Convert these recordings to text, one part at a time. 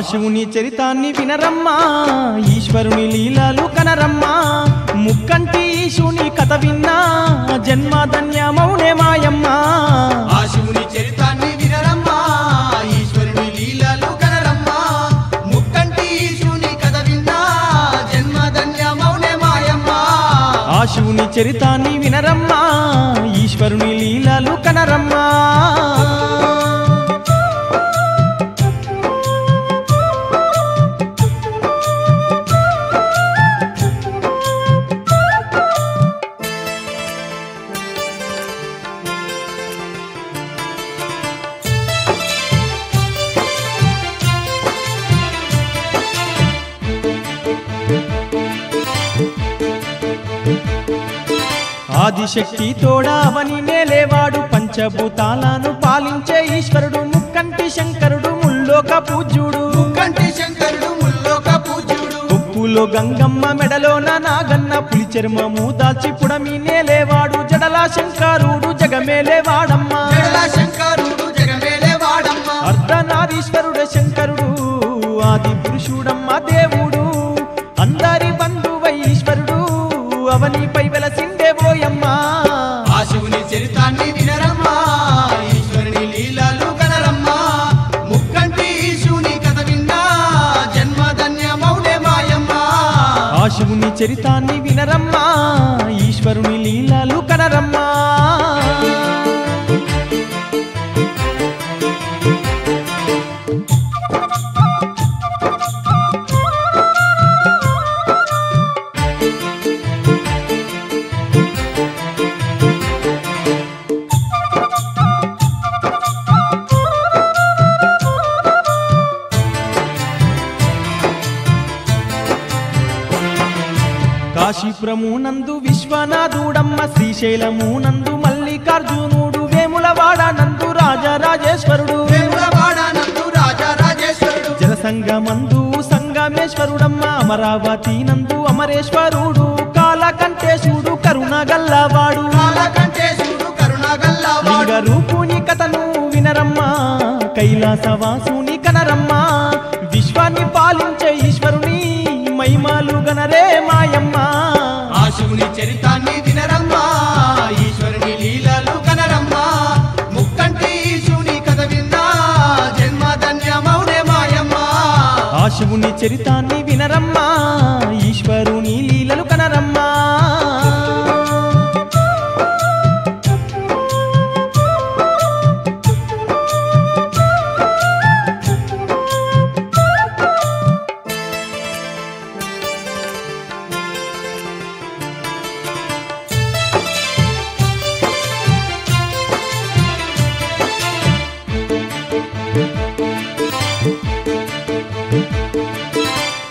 శివుని చరితాన్ని వినరమ్మా ఈశ్వరుని లీలలు కనరమ్మా ముక్కంటి శివుని కథ విన్నా జన్మధన్యమౌనే మాయమ్మా ఆ శివుని చరితాన్ని వినరమ్మా ఈశ్వరుని లీలలు కనరమ్మా ముక్కంటి శివుని కథ విన్నా జన్మధన్యమౌనే మాయమ్మా ఆ శివుని చరితాన్ని వినరమ్మా ఈశ్వరుని లీలలు కనరమ్మా ఆదిశక్తి తోడావని నేలేవాడు పంచభూతాలను పాలించే ఈశ్వరుడు ముక్కంటి శంకరుడు ముల్లోక పూజ్యుడు ముక్కంటి శంకరుడు ముల్లోక పూజ్యుడు ఉప్పులో గంగమ్మ మెడలోన నాగన్న పులి చర్మము దాచి పుడమి నేలేవాడు జడలా శంకరుడు జగమేలేవాడమ్మా జడల శంకరుడు జగమేలేవాడమ్మ అర్ధనారీశ్వరుడు శంకరుడు ఆది పురుషుడమ్మ దేవుడు అందరి బంధువై ఈశ్వరుడు అవనిపై వెలసిండే ఓయమ్మా ఆ శివుని చరితాన్ని వినరమ్మా ఈశ్వరుని లీలలు కనరమ్మా ముక్కంటి శివుని కథ విన్నా జన్మధన్యమౌనే మాయమ్మా ఆ శివుని చరితాన్ని వినరమ్మా ఈశ్వరుని లీలలు కనరమ్మా కాశీపురమునందు విశ్వనాథుడమ్మ శ్రీశైలమునందు మల్లికార్జునుడు వేములవాడ నందు రాజరాజేశ్వరుడు వేములవాడ నందు రాజరాజేశ్వరుడు జనసంగమందు సంగమేశ్వరుడమ్మ అమరావతి నందు అమరేశ్వరుడు కాలకంఠేశుడు కరుణగల్లవాడు కాలకంఠేశుడు కరుణగల్లవాడు లింగ రూపుని కథను వినరమ్మా కైలాసవాసుని కనరమ్మా విశ్వాన్ని పాలించే ఈశ్వరుని మహిమలు గనరే మాయమ్మ ఆ శివుని చరితాన్ని వినరమ్మా ఈశ్వరుని లీలలు కనరమ్మా ముక్కంటి శివుని కథ విన్నా జన్మధన్యమౌనే మాయమ్మా ఆ శివుని చరితాన్ని వినరమ్మా ఈశ్వరుని లీలలు కనరమ్మా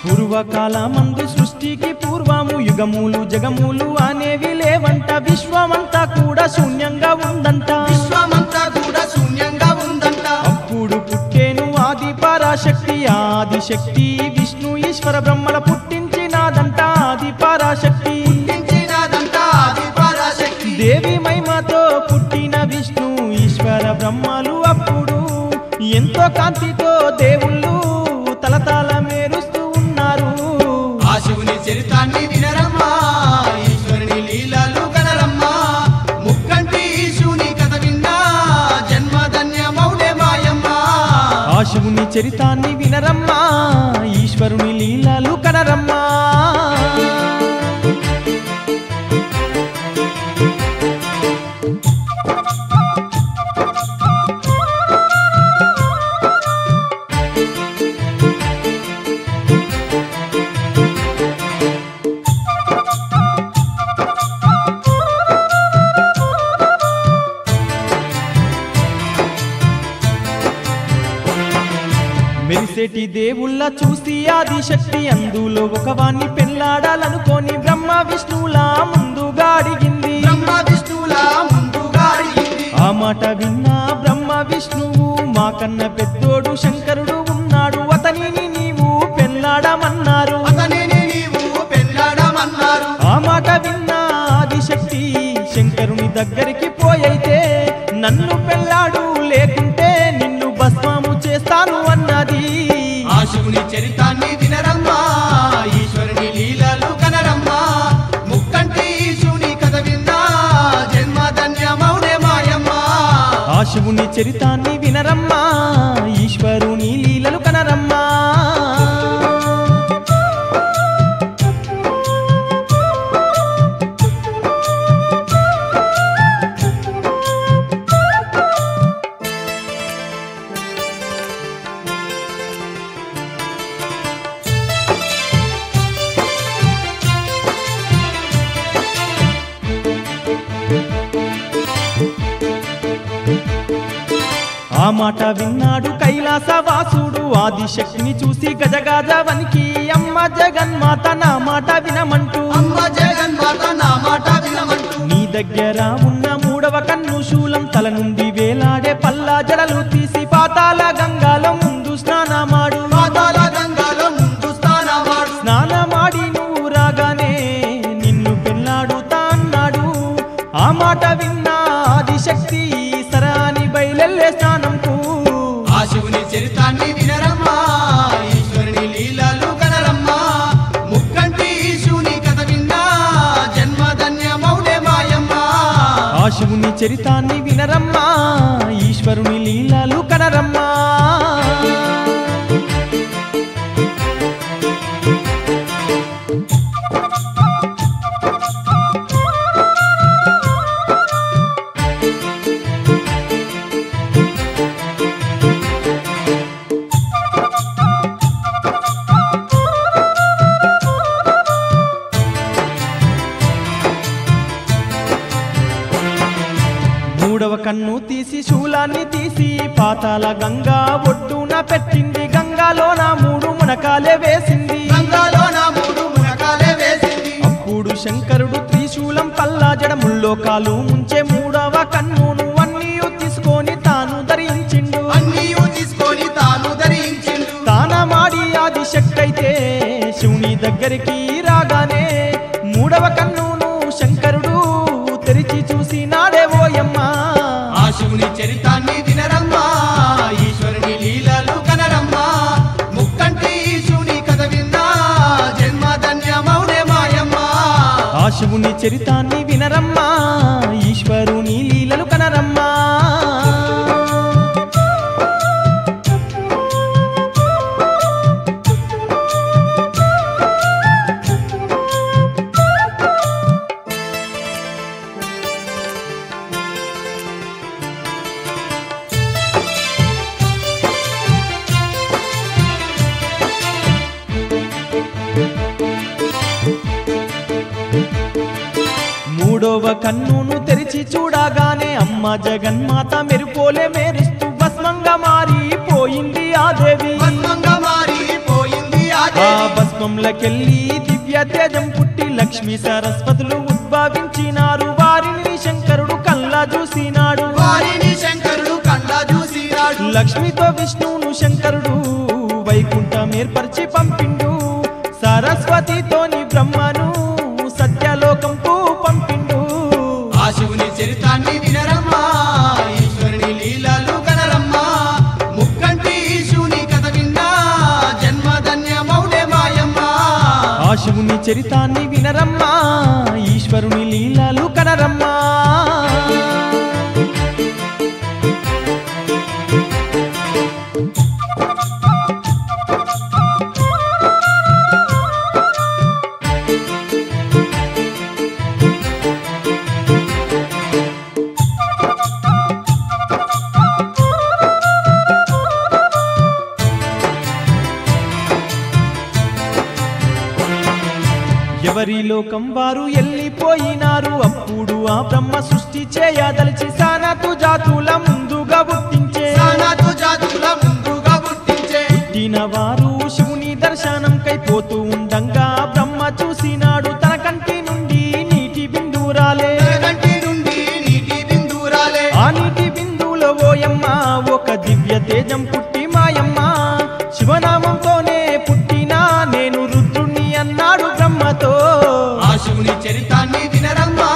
పూర్వకాలమందు సృష్టికి పూర్వము యుగములు జగములు అనేవి లేవంట విశ్వమంతా కూడా శూన్యంగా ఉందంట విశ్వమంతా కూడా శూన్యంగా ఉందంట అప్పుడు పుట్టేను ఆది పరాశక్తి ఆదిశక్తి విష్ణు ఈశ్వర బ్రహ్మల పుట్టించినాదంట ఆది పరాశక్తి పుట్టించినాదంట ఆది పరాశక్తి దేవి మహిమతో పుట్టిన విష్ణు ఈశ్వర బ్రహ్మలు అప్పుడు ఎంతో కాంతితో దేవుళ్ళు తలతల మేరుస్తూ ఉన్నారు ఆ శివుని చరితాన్ని వినరమ్మా ఈశ్వరుని లీలలు కనరమ్మా ముక్కంటి శివుని కథ విన్నా జన్మధన్యమౌనే మాయమ్మా ఆ శివుని చరితాన్ని వినరమ్మా ఈశ్వరుని లీలలు కనరమ్మా మెరిసేటి దేవుళ్ళ చూసి ఆదిశక్తి అందులో ఒకవాణ్ణి పెళ్లాడాలనుకొని బ్రహ్మ విష్ణువులా ముందుగా అడిగింది బ్రహ్మ విష్ణువులా ముందుగా అడిగింది ఆ మాట విన్నా బ్రహ్మ విష్ణువు మాకన్న పెద్దోడు శంకరుడు ఉన్నాడు అతనిని నీవు పెళ్లాడమన్నారు అతనిని నీవు పెళ్లాడమన్నారు ఆ మాట విన్నా ఆదిశక్తి శంకరుని దగ్గరికి పోయైతే నన్ను పెళ్లాడు లేకుంటే నిన్ను భస్మము చేస్తాను అన్నది ఆ శివుని శివుని చరితాన్ని వినరమ్మా ఈశ్వరుని లీలలు కనరమ్మా ఆ మాట విన్నాడు కైలాసవాసుడు ఆదిశక్తిని చూసి గజగాజ వనికి అమ్మ జగన్మాత నా మాట వినమంటూ అమ్మ జగన్మాత నా మాట వినమంటూ నీ దగ్గర ఉన్న మూడవ కన్ను శూలం తల నుండి వేలాడే పల్లా జడలు తీసి పాతాల గంగాలో ముందు స్నానమాడు పాతాళ గంగాలో ముందు స్నానమాడు స్నానమాడి నువ్వు రాగానే నిన్ను పెళ్ళాడుతా అన్నాడు ఆ మాట విన్నా ఆదిశక్తి సరాని బయలెల్లే స్నానంకు ఆ శివుని చరితాన్ని వినరమ్మా ఈశ్వరుని లీలలు కనరమ్మా ముక్కంటి శివుని కథ విన్నా జన్మధన్యమౌనే మాయమ్మ ఆ శివుని చరితాన్ని వినరమ్మా ఈశ్వరుని లీలలు కనరమ్మా మూడవ కన్ను తీసి శూలాన్ని తీసి పాతాల గంగా ఒడ్డున పెట్టింది గంగాలో నా మూడు మునకాలే వేసింది గంగాలో నా మూడు మునకాలే వేసింది అప్పుడు శంకరుడు త్రిశూలం పల్లా జడముల్లోకాలు ముంచే మూడవ కన్నును అన్నీయు తీసుకొని తాను ధరించిండు అన్నీయు తీసుకొని తాను ధరించిండు తానమాడి ఆదిశక్తి అయితే శివుని దగ్గరికి రాగానే మూడవ కన్నును శంకరుడు తెరిచి చూసి నాడే ఓయమ్మా ఆ శివుని చరితాన్ని వినరమ్మా ఈశ్వరుని లీలలు కనరమ్మా ముక్కంటి శివుని కథ విన్నా జన్మధన్యమౌనే మాయమ్మ ఆ శివుని చరితాన్ని వినరమ్మా ఈశ్వరుని లీలలు కనరమ్మా మూడవ కన్నును తెరిచి చూడగానే అమ్మ జగన్మాత మెరుపోలే మేరుస్తూ భస్మంగా మారిపోయింది ఆ దేవి భస్మంగా మారిపోయింది ఆ ఆ దేవి భస్మంలకెళ్ళి దివ్య తేజం పుట్టి లక్ష్మీ సరస్వతులు ఉద్భవించినారు వారిని శంకరుడు కల్లా చూసినాడు వారిని శంకరుడు కండ చూసినాడు లక్ష్మితో విష్ణువును శంకరుడు వైకుంఠం ఏర్పరిచి పంపిండు సరస్వతితోని బ్రహ్మను సత్యలోకంకు పంపిండు ఆ శివుని చరితాన్ని వినరమ్మా ఈశ్వరుని లీలలు కనరమ్మా ముక్కంటి శివుని కథ విన్నా జన్మధన్యమౌనే మాయమ్మ ఆ శివుని చరితాన్ని వినరమ్మా ఈశ్వరుని లీలలు కనరమ్మా ఎవరి లోకం వారు వెళ్ళిపోయినారు అప్పుడు ఆ బ్రహ్మ సృష్టి చేయదలిచి సానతు జాతుల ముందుగా పుట్టించే సానాతు జాతుల ముందుగా పుట్టించే పుట్టిన వారు శివుని దర్శనంకై పోతూ ఉండంగా బ్రహ్మ చూసినాడు తన కంటి నుండి నీటి బిందురాలే కంటి నుండి నీటి బిందురాలే ఆ నీటి బిందువులో ఓయమ్మ ఒక దివ్య తేజం పుట్టి మాయమ్మ శివనామంతోనే పుట్టినా నేను రుద్రుణ్ణి అన్నాడు బ్రహ్మతో ఆ శివుని చరితాన్ని వినరమ్మా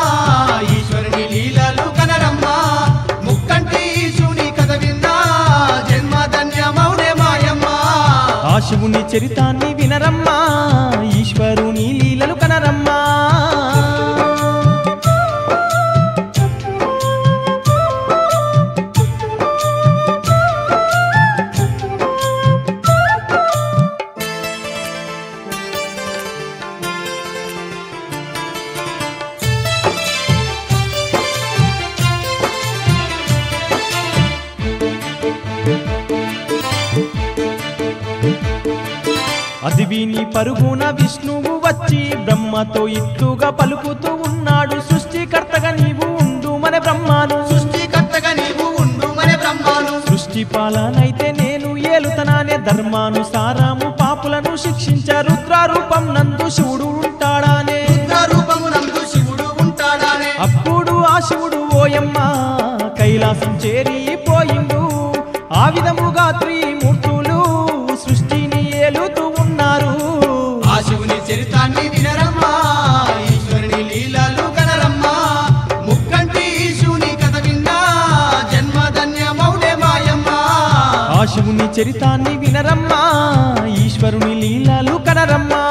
ఈశ్వరుని లీలలు కనరమ్మా ముక్కంటి శివుని కథ విన్నా జన్మధన్యమౌనే మాయమ్మ ఆ శివుని చరితాన్ని వినరమ్మా ఈశ్వరుని లీలలు కనరమ్మా అది విని పరుగున విష్ణువు వచ్చి బ్రహ్మతో ఇట్లుగా పలుకుతూ ఉన్నాడు, సృష్టికర్తగా నీవు ఉండు మన బ్రహ్మాను, సృష్టికర్తగా నీవు ఉండు మన బ్రహ్మాను. సృష్టి పాలనైతే నేను ఏలుతనానే, ధర్మానుసారము పాపులను శిక్షించ రుద్రారూపం నందు శివుడు ఉంటాడానే, రూపమునందు శివుడు ఉంటాడానే. అప్పుడు ఆ శివుడు ఓయమ్మ కైలాసం చేరిపోయిండు, ఆ విధముగా త్రిమూర్తులు సృష్టిని ఏలుతూ ఉన్నారు. ఆ శివుని చరితాన్ని వినరమ్మా, ఈశ్వరుని లీలలు కనరమ్మా, ముక్కంటి శివుని కథ విన్నా జన్మధన్యమౌనే మాయమ్మ. ఆ శివుని చరితాన్ని వినరమ్మా, ఈశ్వరుని లీలలు కనరమ్మా.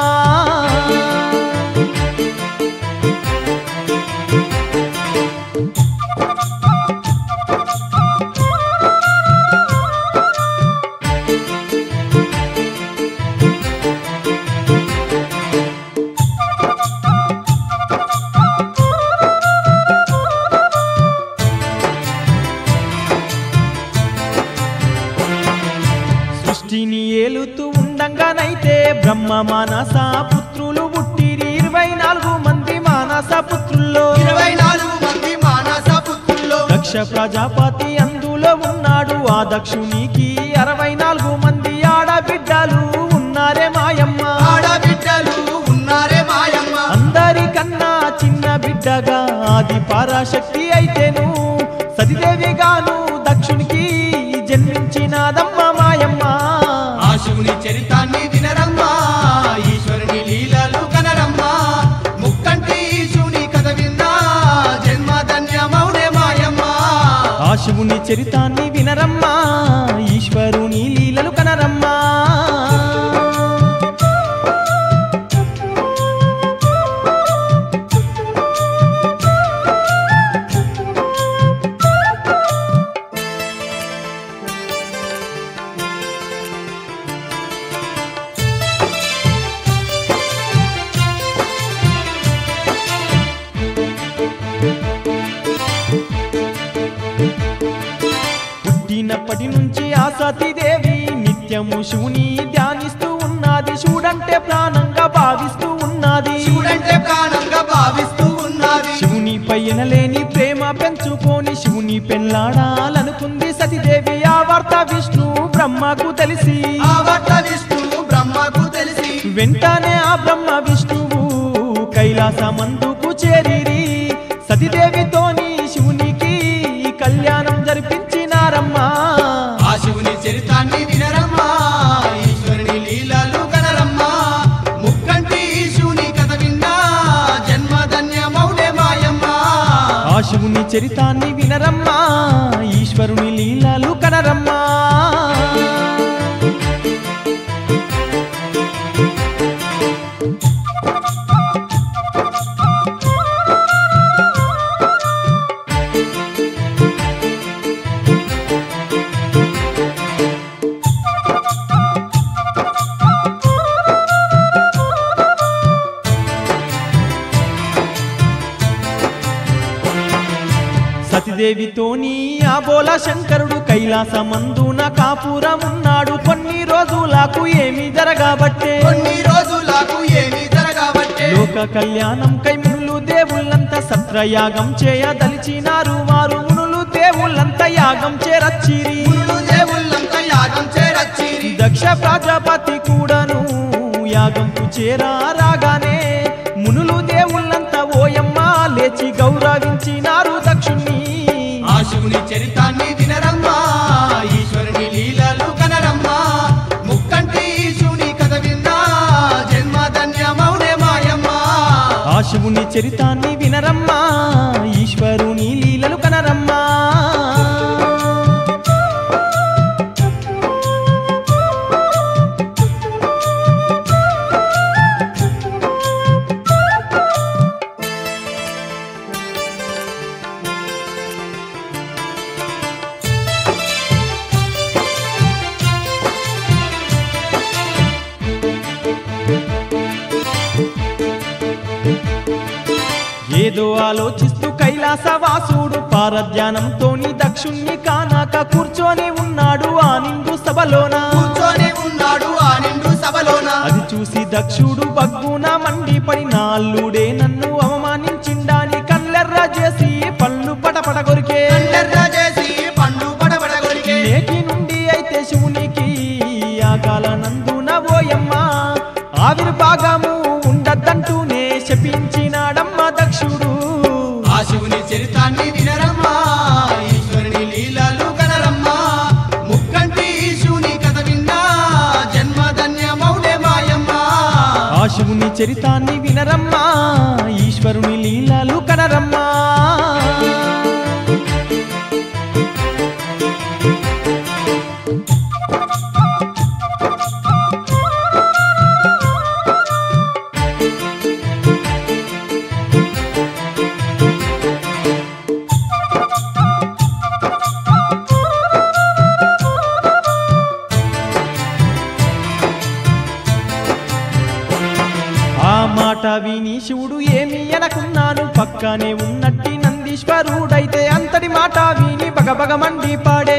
సృష్టిని ఏలుతూ ఉండంగానైతే బ్రహ్మ మానస పుత్రులు పుట్టిరి, 24 మంది మానస పుత్రుల్లో 24 మంది మానస పుత్రుల్లో దక్ష ప్రజాపతి అందులో ఉన్నాడు, ఆ దక్షునికి 64 మంది ఆడబిడ్డలు ఉన్నారే మాయమ్మ, ఆడబిడ్డలు ఉన్నారే మాయమ్మ. అందరికన్నా చిన్న బిడ్డగా ఆది పరాశక్తి అయితేను సతిదేవిగాను దక్షునికి జన్మించినాదమ్మ మాయమ్మ. ఆ శివుని చరితాన్ని వినరమ్మా, ఈశ్వరుని లీలలు కనరమ్మా, ముక్కంటి శివుని కథ విన్నా జన్మధన్యమౌనే మాయమ్మ. ఆ శివుని చరితాన్ని వినరమ్మా, ఈశ్వరుని లీలలు కనరమ్మా. పుట్టినప్పటి నుంచి ఆ సతీదేవి నిత్యము శివుని ధ్యానిస్తూ ఉన్నది, శివుడంటే ప్రాణంగా భావిస్తూ ఉన్నది, శివుడంటే ప్రాణంగా భావిస్తూ ఉన్నది. శివుని పైన లేని ప్రేమ పెంచుకొని శివుని పెళ్ళాడాలనుకుంది సతీదేవి. ఆ వార్త విష్ణు బ్రహ్మకు తెలిసి, ఆ వార్త విష్ణు బ్రహ్మకు తెలిసి, వెంటనే ఆ బ్రహ్మ విష్ణువు కైలాసమందుకు చేరిరి, సతీదేవితోని శివునికి కళ్యాణం జరిపించినారమ్మా. ఆ శివుని చరితాన్ని వినరమ్మా, ఈశ్వరుని లీలలు కనరమ్మా, ముక్కంటి శివుని కథ విన్నా జన్మధన్యమౌనే మాయమ్మ. ఆ శివుని చరితాన్ని వినరమ్మా, ఈశ్వరుని లీలలు కనరమ్మా. సతీదేవితోని ఆ బోల శంకరుడు కైలాసమందున కాపురమున్నాడు, కొన్ని రోజులకు ఏమి జరగబట్టే, కొన్ని రోజులకు ఏమి జరగబట్టే, లోక కళ్యాణం కై మునులు దేవుళ్ళంతా సత్రయాగం చేయదలిచినారు, వారు మునులు దేవుళ్ళంతా యాగం చేరచ్చిరి, మునులు దేవుళ్ళంతా యాగం చేరచ్చిరి. దక్ష ప్రజాపతి కూడాను యాగంకు చేరాగానే మునులు దేవుళ్ళంతా ఓయమ్మ లేచి గౌరవించినారు దక్షుణ్ణి. ఆ శివుని చరితాన్ని వినరమ్మా, ఈశ్వరుని లీలలు కనరమ్మా, ముక్కంటి శివుని కథ విన్నా జన్మధన్యమౌనే మాయమ్మ. ఆ శివుని చరితాన్ని వినరమ్మా, ఈశ్వరుని లీలలు కనరమ్మా. ఏదో ఆలోచిస్తూ కైలాసవాసుడు పారధ్యానంతోని దక్షుణ్ణి కానాక కూర్చొని ఉన్నాడు ఆ నిండు సభలోన. కూర్చొని ఉన్నాడు ఆ నిండు సభలోన. అది దక్షుడు బగ్గున మండిపడి నాల్లుడే నన్ను అవమానించిండాని కళ్ళెర్ర చేసి పళ్ళు పటపట కొరికే నేటి నుండి అయితే శివునికి ఆకాలనందున ఓయమ్మ ఆవిర్భాగము ఉండద్దంటూనే శపించినాడమ్మ దక్షుడు. ఆ శివుని చరితాన్ని వినరమ్మా, ఈశ్వరుని లీలలు కనరమ్మా, ముక్కంటి శివుని కథ విన్నా జన్మధన్యమౌనే మాయమ్మ. ఆ శివుని చరితాన్ని వినరమ్మా, ఈశ్వరుని లీలలు కనరమ్మా. మాట విని శివుడు ఏమి అనకున్నాను, పక్కనే ఉన్నట్టి నందీశ్వరుడైతే అంతటి మాట విని బగబగ మండి పాడే.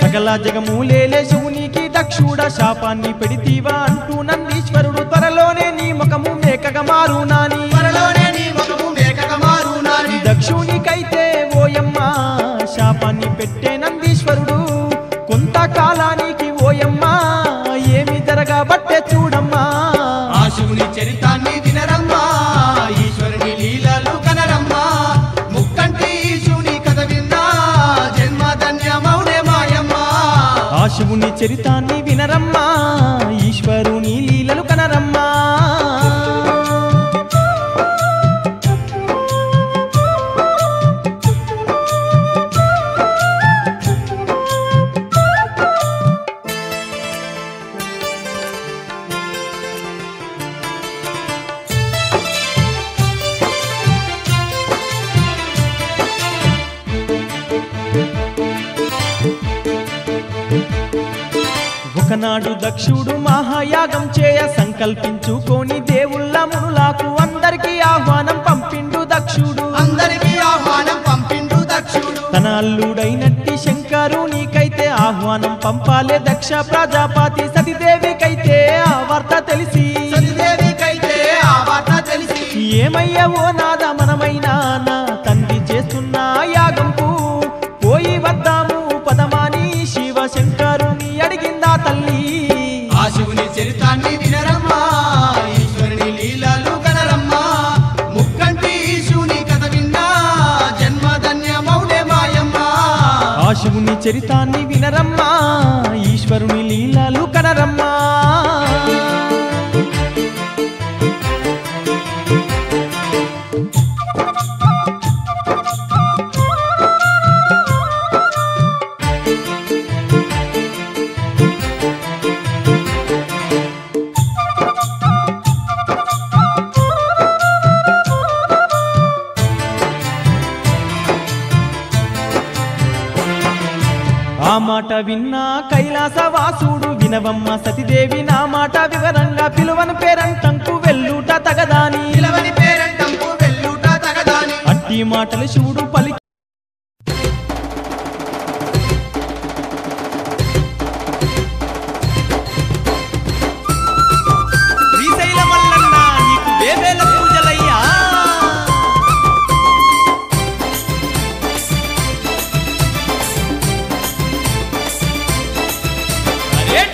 సకల జగమూలేలే శివునికి దక్షుడ శాపాన్ని పెడితీవా అంటూ నందీశ్వరుడు త్వరలోనే నీ ముఖము మేకగా మారునాని. దక్షునికైతే ఓయమ్మ శాపాన్ని పెట్టే నందీశ్వరుడు కొంతకాలానికి ఓయమ్మ ఏమి జరగబట్టే చూడమ్మా. ఆ శివుని చరితాన్ని వినరమ్మా, ఈశ్వరుని లీలలు కనరమ్మా, ముక్కంటి శివుని కథ విన్నా జన్మధన్యమౌనే మాయమ్మ. ఆ శివుని చరితాన్ని వినరమ్మా, ఈశ్వరుని లీలలు కనరమ్మా. ఒకనాడు దక్షుడు మహాయాగం చేయ సంకల్పించుకొని దేవుళ్ళ మునులకు అందరికీ ఆహ్వానం పంపిండు దక్షుడు. తన అల్లుడైనట్టి శంకరునికైతే ఆహ్వానం పంపాలే దక్ష ప్రజాపతి. సతీదేవికైతే ఆ వార్త తెలిసి ఏమయ్యా ఓ నాద మనమైనా నా తండ్రి చేస్తున్న యాగంకు పోయి వద్దాము పదమాని శివ శంకరుని అడిగిందా తల్లి. ఆ శివుని చరితాన్ని వినరమ్మా, ఈశ్వరుని లీలలు కనరమ్మా, ముక్కంటి శివుని కథ విన్నా జన్మధన్యమౌనే మాయమ్మ. ఆ శివుని చరితాన్ని వినరమ్మా, ఈశ్వరుని లీలలు కనరమ్మా. ఆ మాట విన్నా కైలాసవాసుడు వినవమ్మ సతీదేవి నా మాట వివరంగా పిలువని పేరంటంకు వెళ్ళుట తగదాని. అట్టి మాటలు శివుడు పలికి శ్రీశైల మల్లన్న నీకు వేవేల పూజలయ్యా.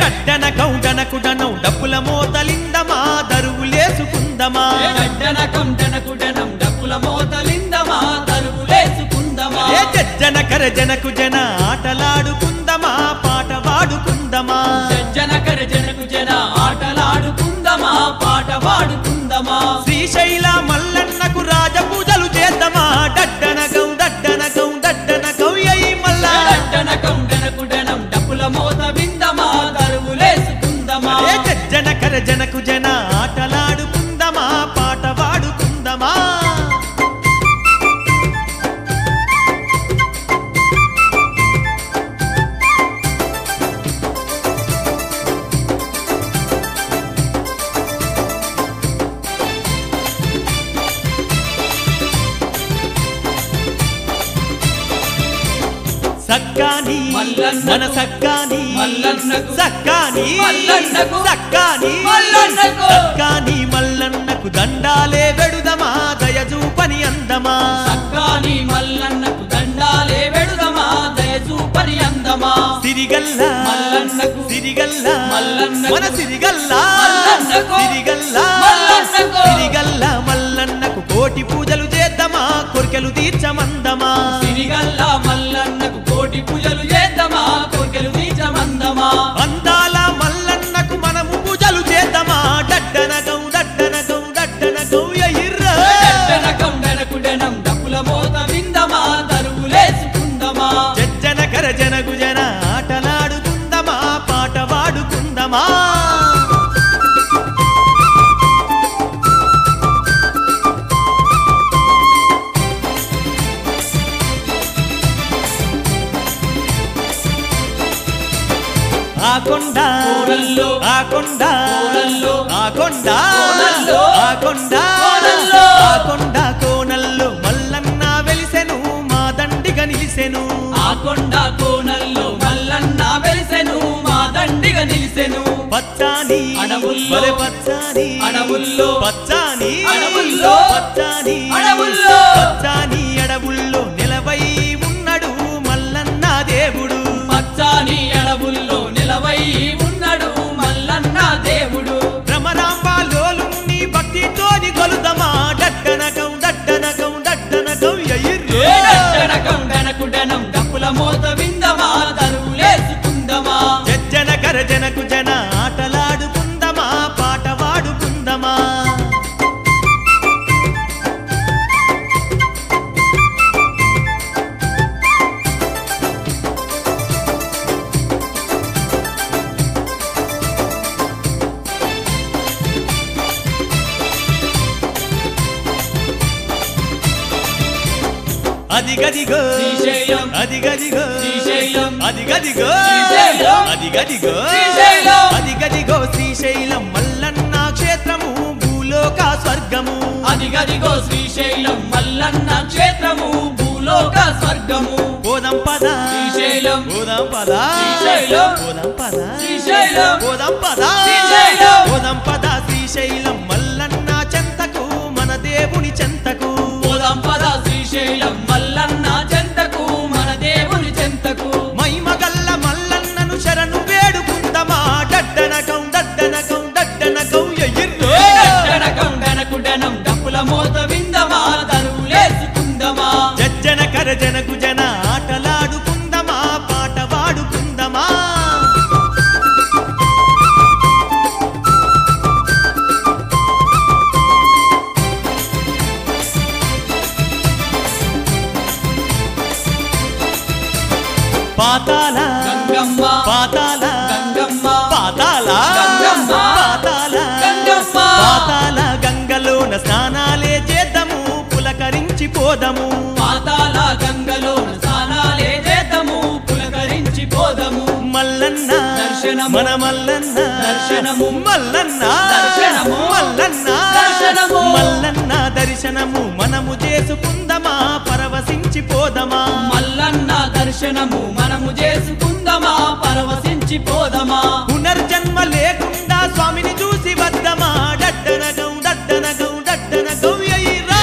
డడ్డన కౌడనకుడనం డప్పుల మోతలిందమా దరువులేసుకుందమా. జన కర జనకు జన ఆటలాడుకుందమా పాట పాడుకుందమా. శ్రీశైల మల్లన్నకు రాజ పూజలు చేద్దామా. డడ్డన గౌ డడ్డన గౌ డడ్డన గౌయ్యి మల్ల జన కర జనకు జన ఆటలాడుకుందమా పాట పాడుకుందమా. మల్లన్నకు మన సక్కాని మల్లన్నకు సక్కాని మల్లన్నకు సక్కాని మల్లన్నకు సక్కాని మల్లన్నకు దండాలే వెడుదమా దయచూపని అందమా సక్కాని మల్లన్నకు దండాలే వెడుదమా దయచూపని అందమా సిరిగల్ల మల్లన్నకు సిరిగల్ల మల్లన్నకు మన సిరిగల్ల మల్లన్నకు సిరిగల్ల మల్లన్నకు సిరిగల్ల మల్లన్నకు కోటి పూజలు చేద్దామా కోరికలు తీర్చమందమా సిరిగల్ల మల్లన్నకు కోటి పూజలు చేద్దామా కోరికలు తీర్చమందమా అందాల మల్లన్నకు మనము పూజలు చేద్దామా డడ్డనగం డడ్డనగం డడ్డనగం ఎయిర్ర డడ్డనకం డనకుడనం డప్పుల మోత విందమా దరువులేసుకుందమా జజ్జన కరజన గుజన ఆటలాడుకుందమా పాట వాడుకుందమా ఆ కొండ కోరల్లో ఆ కొండ కోరల్లో ఆ కొండ కోనల్లో ఆ కొండ కోనల్లో ఆ కొండ కోనల్లో మల్లన్న వెలిసెను మా దండిగా నిలిసెను ఆ కొండ కోనల్లో మల్లన్న వెలిసెను మా దండిగా నిలిసెను పచ్చాని అడవుల్లో ఒరే పచ్చాని అడవుల్లో పచ్చాని అడవుల్లో పచ్చాని అడవుల్లో పచ్చాని అడవుల్లో నిలవై ఉన్నాడు మల్లన్న దేవుడు పచ్చాని అడవుల్లో నిలవై ఉన్నాడు మల్లన్న దేవుడు భ్రమరాంబాలోలు నీ భక్తితోని కొలుదమా డడ్డనగం డడ్డనగం డడ్డనగం ఎయిర్రో డనకం డనకుడనం డప్పుల మోత విందమా దరువులేసుకుందమా జజ్జన కరజనకు జన ఆటలాడుకుందమా పాట వాడుకుందమా అదిగదిగో శ్రీశైలం అదిగదిగో శ్రీశైలం అదిగదిగో శ్రీశైలం అదిగదిగో శ్రీశైలం అదిగదిగో శ్రీశైలం మల్లన్న క్షేత్రము భూలోక స్వర్గము అదిగదిగో శ్రీశైలం మల్లన్న క్షేత్రము భూలోక స్వర్గము పోదాం పద శ్రీశైలం పోదాం పద శ్రీశైలం పోదాం పద శ్రీశైలం పోదాం పద శ్రీశైలం పోదాం పద శ్రీశైలం మల్లన్న చెంతకు మన దేవుని చెంతకు పోదాం పద శ్రీశైలం మల్లన్న చెంతకు మన దేవుని చెంతకు మైమగల్ల మల్లన్నను శరణు వేడుకుందమా డడ్డనకం డడ్డనకం డడ్డనకం ఎయిర్రో డనకం డనకుడనం డప్పుల మోత విందమా దరువులేసుకుందమా జజ్జన కరజనకు జన ఆటలాడుకుందమా పాట వాడుకుందమా పాతాల గంగమ్మ పాతాల గంగమ్మ పాతాల గంగమ్మ పాతాల గంగమ్మ పాతాల గంగలోన స్నానాలే చేద్దాము పులకరించి పోదము పాతాల గంగలో స్నానాలే చేద్దాము పులకరించి పోదము మల్లన్న దర్శనము మన మల్లన్న దర్శనము మల్లన్న దర్శనము మల్లన్న దర్శనము మల్లన్న దర్శనము మనము చేసుకుందమా పరవశించి పోదమా మల్లన్న దర్శనము మనము చేసుకుందమా పరవశించి పోదమా పునర్జన్మ లేకుండా స్వామిని చూసి వద్దమా డడ్డనగం డడ్డనగం డడ్డనగం ఎయిర్రా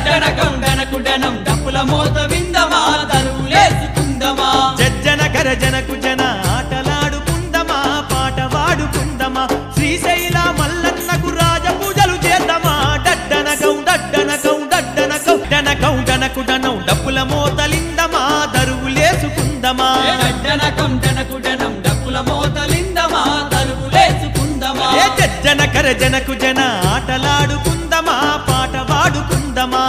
డనకం డనకుడనం డప్పుల మోత విందమా దరువులేసుకుందమా జజ్జన కరజనకు జన ఆటలాడుకుందమా పాట వాడుకుందమా శ్రీశైల మల్లన్నకు రాజ పూజలు చేద్దామా డడ్డనగం డడ్డనగం డడ్డనగం డనకం డనకుడనం డప్పుల మోతలిందమా దరువులేసుకుందమా డనకం డనకుడనం డప్పుల మోతలిందమా దరువులేసుకుందమా ఏ జజ్జన కరజనకు జన ఆటలాడుకుందమా పాట వాడుకుందమా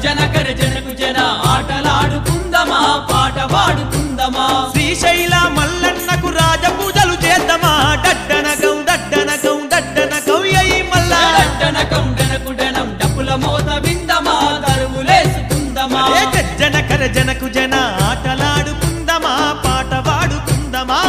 జనకర జనకు జన ఆటలాడుకుందమా పాట వాడుకుందమా శ్రీశైల మల్లన్నకు రాజ పూజలు చేద్దామా డడ్డనగం డడ్డనగం డడ్డనగం ఎయి మల్ల డనకం డనకుడనం డప్పుల మోత విందమా దరువులేసుకుందమా ఏ జజ్జన కరజనకు జన ఆటలాడుకుందమా పాట వాడుకుందమా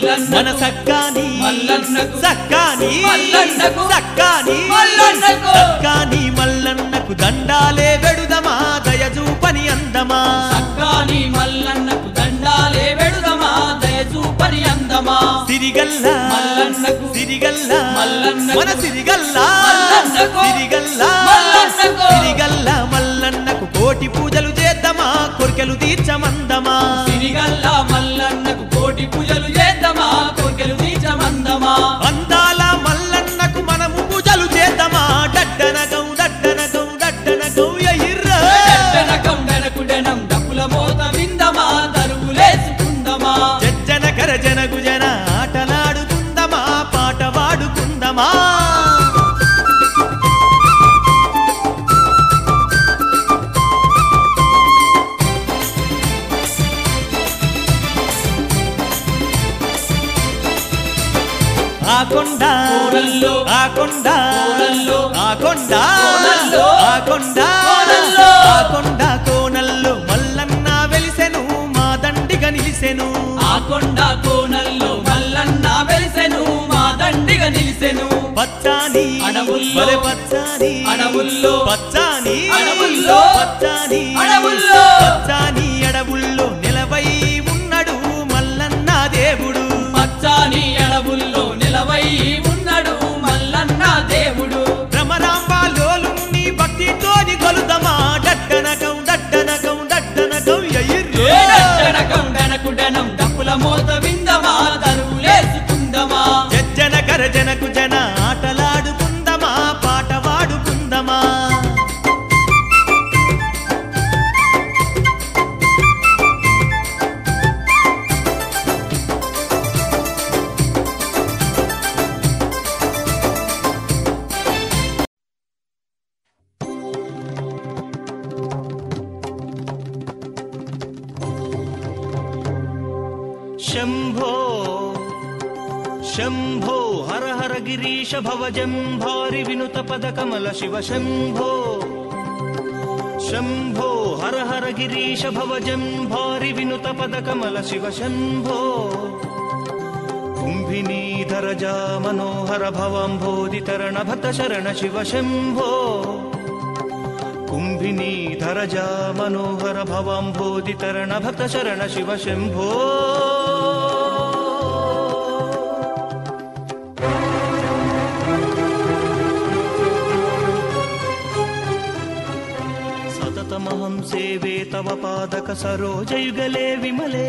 మన సక్కాని మల్లన్నకు సక్కాని మల్లన్నకు సక్కాని మల్లన్నకు సక్కాని మల్లన్నకు దండాలే వెడుదమా దయజూపని అందమా సక్కాని మల్లన్నకు దండాలే వెడుదమా దయచూపని అందమా సిరిగల్ల మల్లన్నకు సిరిగల్ల మల్లన్నకు మన సిరిగల్ల మల్లన్నకు సిరిగల్ల మల్లన్నకు సిరిగల్ల మల్లన్నకు కోటి పూజలు చేద్దామా కోర్కెలు తీర్చమందమా సిరిగల్ల మల్లన్నకు కోటి పూజలు చేద్దామా కోర్కెలు తీర్చమందమా అందాల మల్లన్నకు మనము పూజలు చేద్దామా డడ్డనగం డడ్డనగం డడ్డనగం ఎయిర్రా డనకం డనకుడనం డప్పుల మోత విందమా తరువులేసుకుందమా జజ్జన కరజన గుజన ఆటలాడుకుందమా పాట వాడుకుందమా ఆ కొండ కోరల్లో ఆ కొండ కోరల్లో ఆ కొండ కోనల్లో ఆ కొండ కోనల్లో ఆ కొండ కోనల్లో మల్లన్న వెలిసెను మా దండిగా నిలిసెను ఆ కొండ కోనల్లో మల్లన్న వెలిసెను మా దండిగా నిలిసెను పచ్చాని అడవుల్లో వలె పచ్చాని అడవుల్లో పచ్చాని అడవుల్లో పచ్చాని అడవుల్లో పచ్చాని అడవుల్లో నిలవై ఉన్నాడు మల్లన్న దేవుడు పచ్చాని అడవుల్లో నిలవై ఉన్నాడు మల్లన్న దేవుడు భ్రమరాంబాలోలుని భక్తితోని కొలుదమా డడ్డనకం డడ్డనకం డడ్డనకం ఎయిర్రా డనకం డనకుడనం డప్పుల మోత విందమా తరువులేసుకుందమా జజ్జన కరజనకు జన ఆటలాడుకుందమా పాట వాడుకుందమా शंभो शंभो हर हर गिरीश भवजंभारि विनुत पद कमल शिव शंभो शंभो हर हर गिरीश भवजंभारि विनुत पद कमल शिव शंभो कुंभिनीधर जा मनोहर भवांभोदितरण भत शरण शिव शंभो कुंभिनीधर जा मनोहर भवांभोदितरण भक्त शरण शिव शंभो सततमहं सेवे तव पादक सरोजयुगले विमले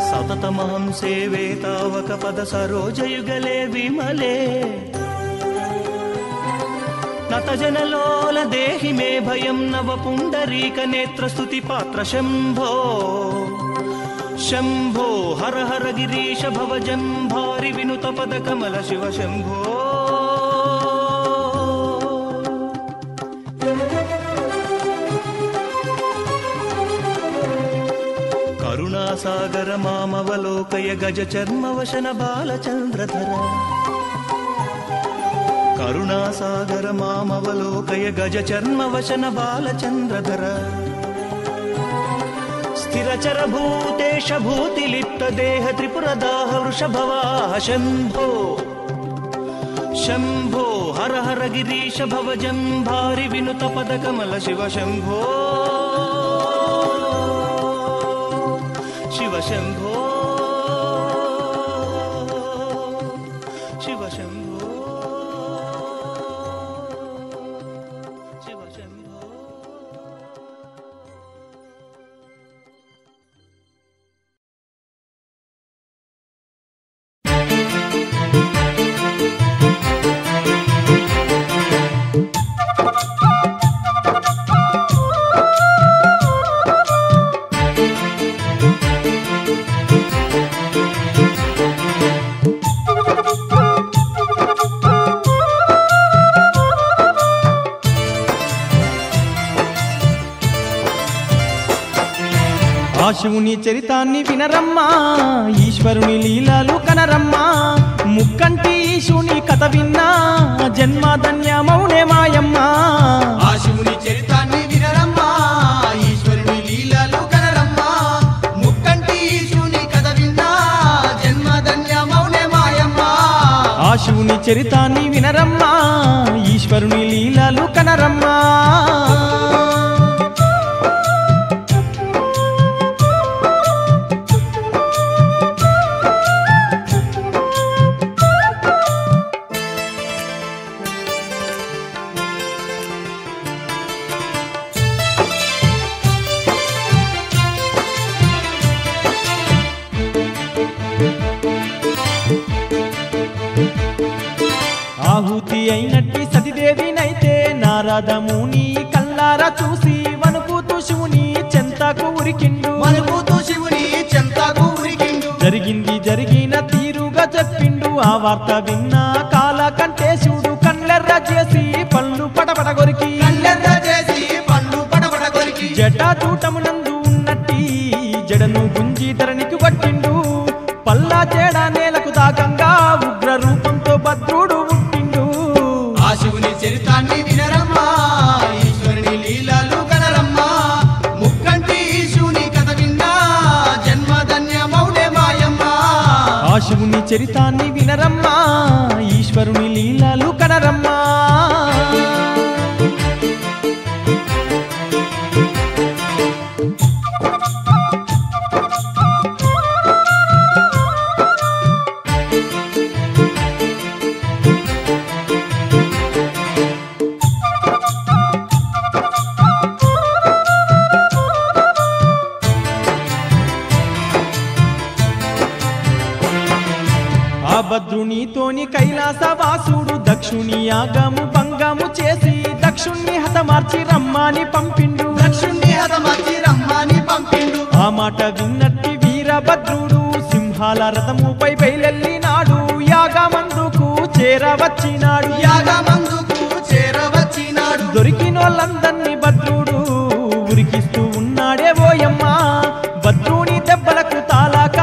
सततमहं सेवे तावक पद सरोजयुगले विमले नतजनलोल देहि मे भयं नव पुंडरीक नेत्र स्तुति पात्र शंभो शंभो हर हर गिरीश भवजंभारि विनुत पद कमल शिव शंभो करुणासागर मामवलोकय गज चर्मवशन बालचंद्रधर करुणासागर मामवलोकय गज चर्मवशन बालचंद्रधर स्थिरचर भूतेश भूतिलिप्त देह त्रिपुरदाह वृषभवाह शंभो शंभो हर हर गिरीश भवजंभारि विनुत पद कमल शिव शंभो शिव शंभो शिव शंभो शिव शंभो ఆ శివుని చరితాన్ని వినరమ్మా ఈశ్వరుని లీలాలు కనరమ్మా ముక్కంటి ఈశుని కథ విన్నా జన్మధన్యమౌనే మాయమ్మా ఆ శివుని చరితాన్ని వినరమ్మా ఈశ్వరుని లీలలు కనరమ్మా ముక్కంటి ఈశుని చరితాన్ని వినరమ్మా ఈశ్వరుని లీలలు కనరమ్మా ఆహుతి అయినట్టి సతిదేవినైతే నారదముని కల్లారా చూసి వణుకుతూ శివుని చెంతకు ఉరికిండు జరిగింది జరిగిన తీరుగా చెప్పిండు ఆ వార్త విన్న కాల కంటేశుడు కళ్ళెర్ర చేసి పళ్ళు పటపట కొరికి జటాచూటమునందు ఉన్నట్టి జడను గుంజి ధరణికి పట్టిండు పల్లా జడ నేలకు తాకంగా ఉగ్ర రూపంతో భద్రుడు పుట్టిండు ఆ శివుని చరితాన్ని వినరమ్మా ఈశ్వరుని లీలలు కనరమ్మా ముక్కంటి శివుని కథ విన్నా జన్మధన్యమౌనే మాయమ్మ ఆ శివుని చరితాన్ని వినరమ్మా ఈశ్వరుని లీలలు కనరమ్మా ఆ భద్రునితోని కైలాసవాసుడు దక్షుని యాగము భంగము చేసి దక్షుణ్ణి హతమార్చి రమ్మాని పంపిండు ఆ మాట విన్నట్టి వీరభద్రుడు సింహాల రథముపై బయలెల్లినాడు యాగమందుకు చేరవచ్చినాడు దొరికినోళ్ళందర్నీ భద్రుడు ఉరికిస్తూ ఉన్నాడే ఓయమ్మా భద్రుని దెబ్బలకు తాలాక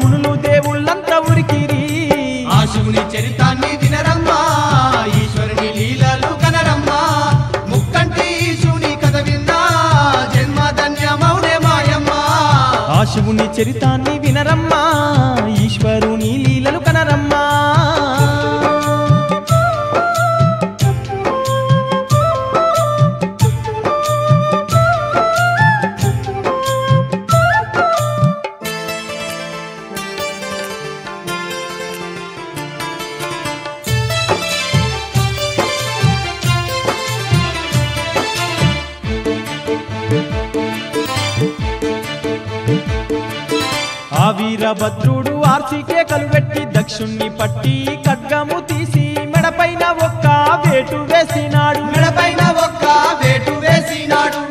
మునులు దేవుళ్ళంతా ఉరికిరి ఆ శివుని చరితాన్ని వినరమ్మా ఈశ్వరుని లీలలు కనరమ్మా ముక్కంటి శివుని కథ విన్నా జన్మధన్యమౌనే మాయమ్మ ఆ శివుని చరితాన్ని వినరమ్మా ఈశ్వరుని లీలలు కనరమ్మా ఆ వీరభద్రుడు ఆర్సికే కలువెట్టి దక్షుణ్ణి పట్టి ఖడ్గము తీసి మెడపైన ఒక్క వేటు వేసినాడు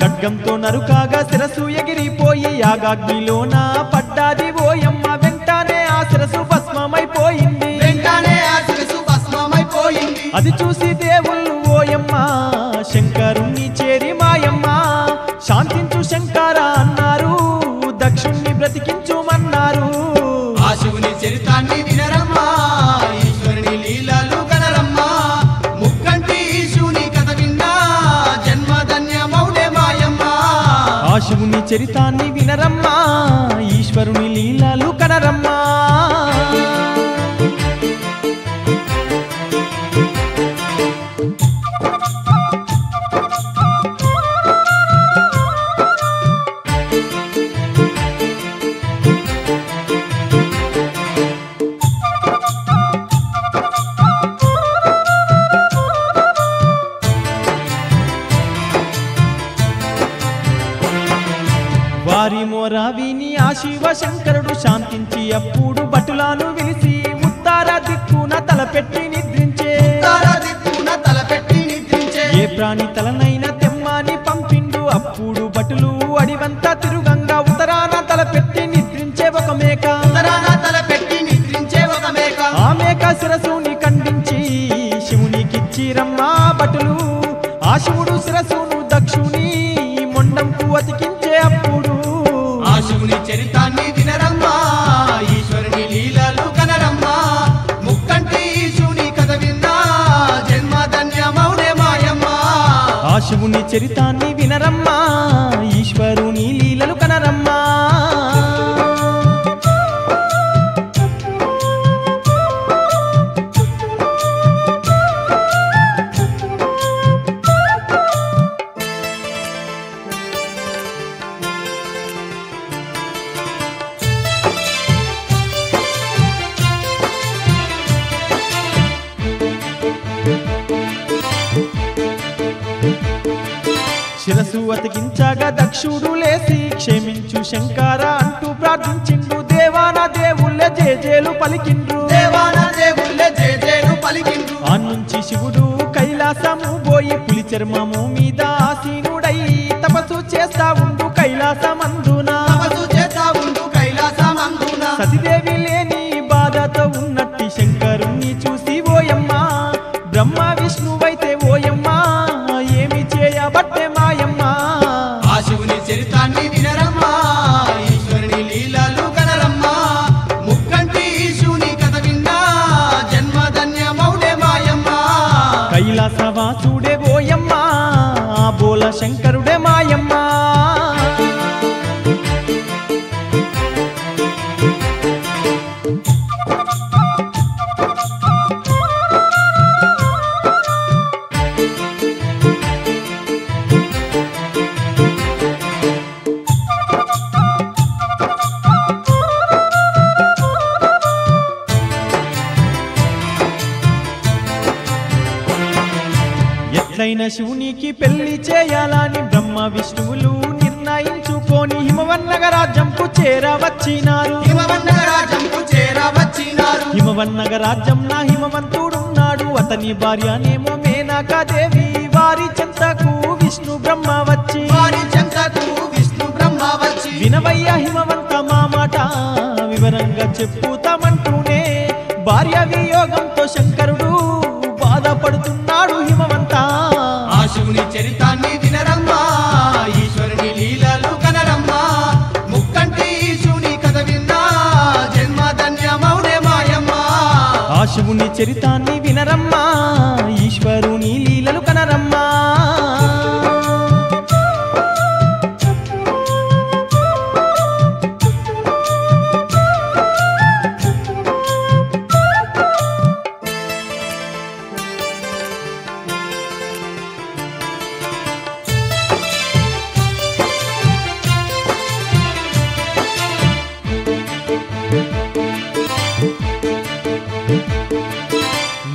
ఖడ్గంతో నరుకాగా శిరసు ఎగిరిపోయి యాగాగ్నిలోన పడ్డాది ఓయమ్మ వెంటనే ఆ శిరసు భస్మమైపోయింది అది చూసి దేవుళ్ళు ఓయమ్మ శంకరుణ్ణి చేరి మాయమ్మ శాంతించు శంకర అన్నారు దక్షుణ్ణి బ్రతికించుమన్నారు ఆ శివుని చరితాన్ని వినరమ్మా ఈశ్వరుని లీలలు కనరమ్మా ముక్కంటి శివుని కథ విన్నా జన్మధన్యమౌనే మాయమ్మ ఆ శివుని చరితాన్ని వినరమ్మా ఈశ్వరుని లీలలు కనరమ్మా వారి మోర విని ఆ శివ శంకరుడు శాంతించి అప్పుడు భటులను విలిసి ముత్తార దిక్కున తలపెట్టి నిద్రించే ఏ ప్రాణి తలనైనా తెమ్మని పంపిండు అప్పుడు భటులు అడివంతా తిరుగంగా ఉత్తరాన తలపెట్టి నిద్రించే ఒక మేక ఆ మేక శిరసుని ఖండించి శివునికిచ్చిరమ్మా భటులు ఆ శివుడు శిరసును దక్షుని మొండంకు అతికించే అప్పుడు ఆ శివుని చరితాన్ని వినరమ్మా ఈశ్వరుని లీలలు కనరమ్మా ముక్కంటి శివుని కథ విన్నా జన్మధన్యమౌనే మాయమ్మ ఆ శివుని చరితాన్ని వినరమ్మా ఈశ్వరుని లీలలు కనరమ్మా అతికించగా దక్షుడు లేసి క్షమించు శంకర అంటూ ప్రార్థించిండు దేవాన దేవుళ్ళ జేజేలు పలికిండ్రు దేవాన దేవుళ్ళే జేజేలు పలికిండ్రు ఆ నుంచి శివుడు కైలాసము పోయి పులి చర్మము మీద ఆసీనుడై తపస్సు చేస్తా ఉండు కైలాసమందున తపస్సు చేస్తా ఉండు కైలాసమందున సతీదేవి లేని బాధతో ఉన్నట్టి శంకరుణ్ణి చూసి ఓయమ్మా బ్రహ్మ విష్ణువైతే ఓయమ్మా ఏమి చేయబట్టే మాయమ్మా ఆ శివుని చరితాన్ని వినరమ్మా ఈశ్వరుని లీలలు కనరమ్మా ముక్కంటి శివుని కథ విన్నా జన్మధన్యమౌడే మాయమ్మా కైలాసవాసుడే ఓయమ్మా బోల శంకరుడే మాయమ్మా ఎట్లైన శివునికి పెళ్లి చేయాలని బ్రహ్మ విష్ణువులు నిర్ణయించుకొని హిమవన్నగ రాజ్యంకు చేరవచ్చినారు హిమవన్నగ రాజ్యంకు చేరవచ్చినారు హిమవన్నగ రాజ్యంలో హిమవంతుడున్నాడు అతని భార్యనేమో మేనకాదేవి వారి చెంతకు విష్ణు బ్రహ్మ వచ్చి వారి చెంతకు విష్ణు బ్రహ్మ వచ్చి వినవయ్య హిమవంత మా మాట వివరంగా చెప్పుతామంటూనే భార్య వియోగంతో శంకరుడు బాధపడుతున్నాడు హిమవంత ఆ శివుని చరితాన్ని వినరమ్మా ఈశ్వరుని లీలలు కనరమ్మా ముక్కంటి శివుని కథ విన్నా జన్మధన్యమౌడే మాయమ్మా ఆ శివుని చరితాన్ని వినరమ్మా ఈశ్వరుని లీలలు కనరమ్మా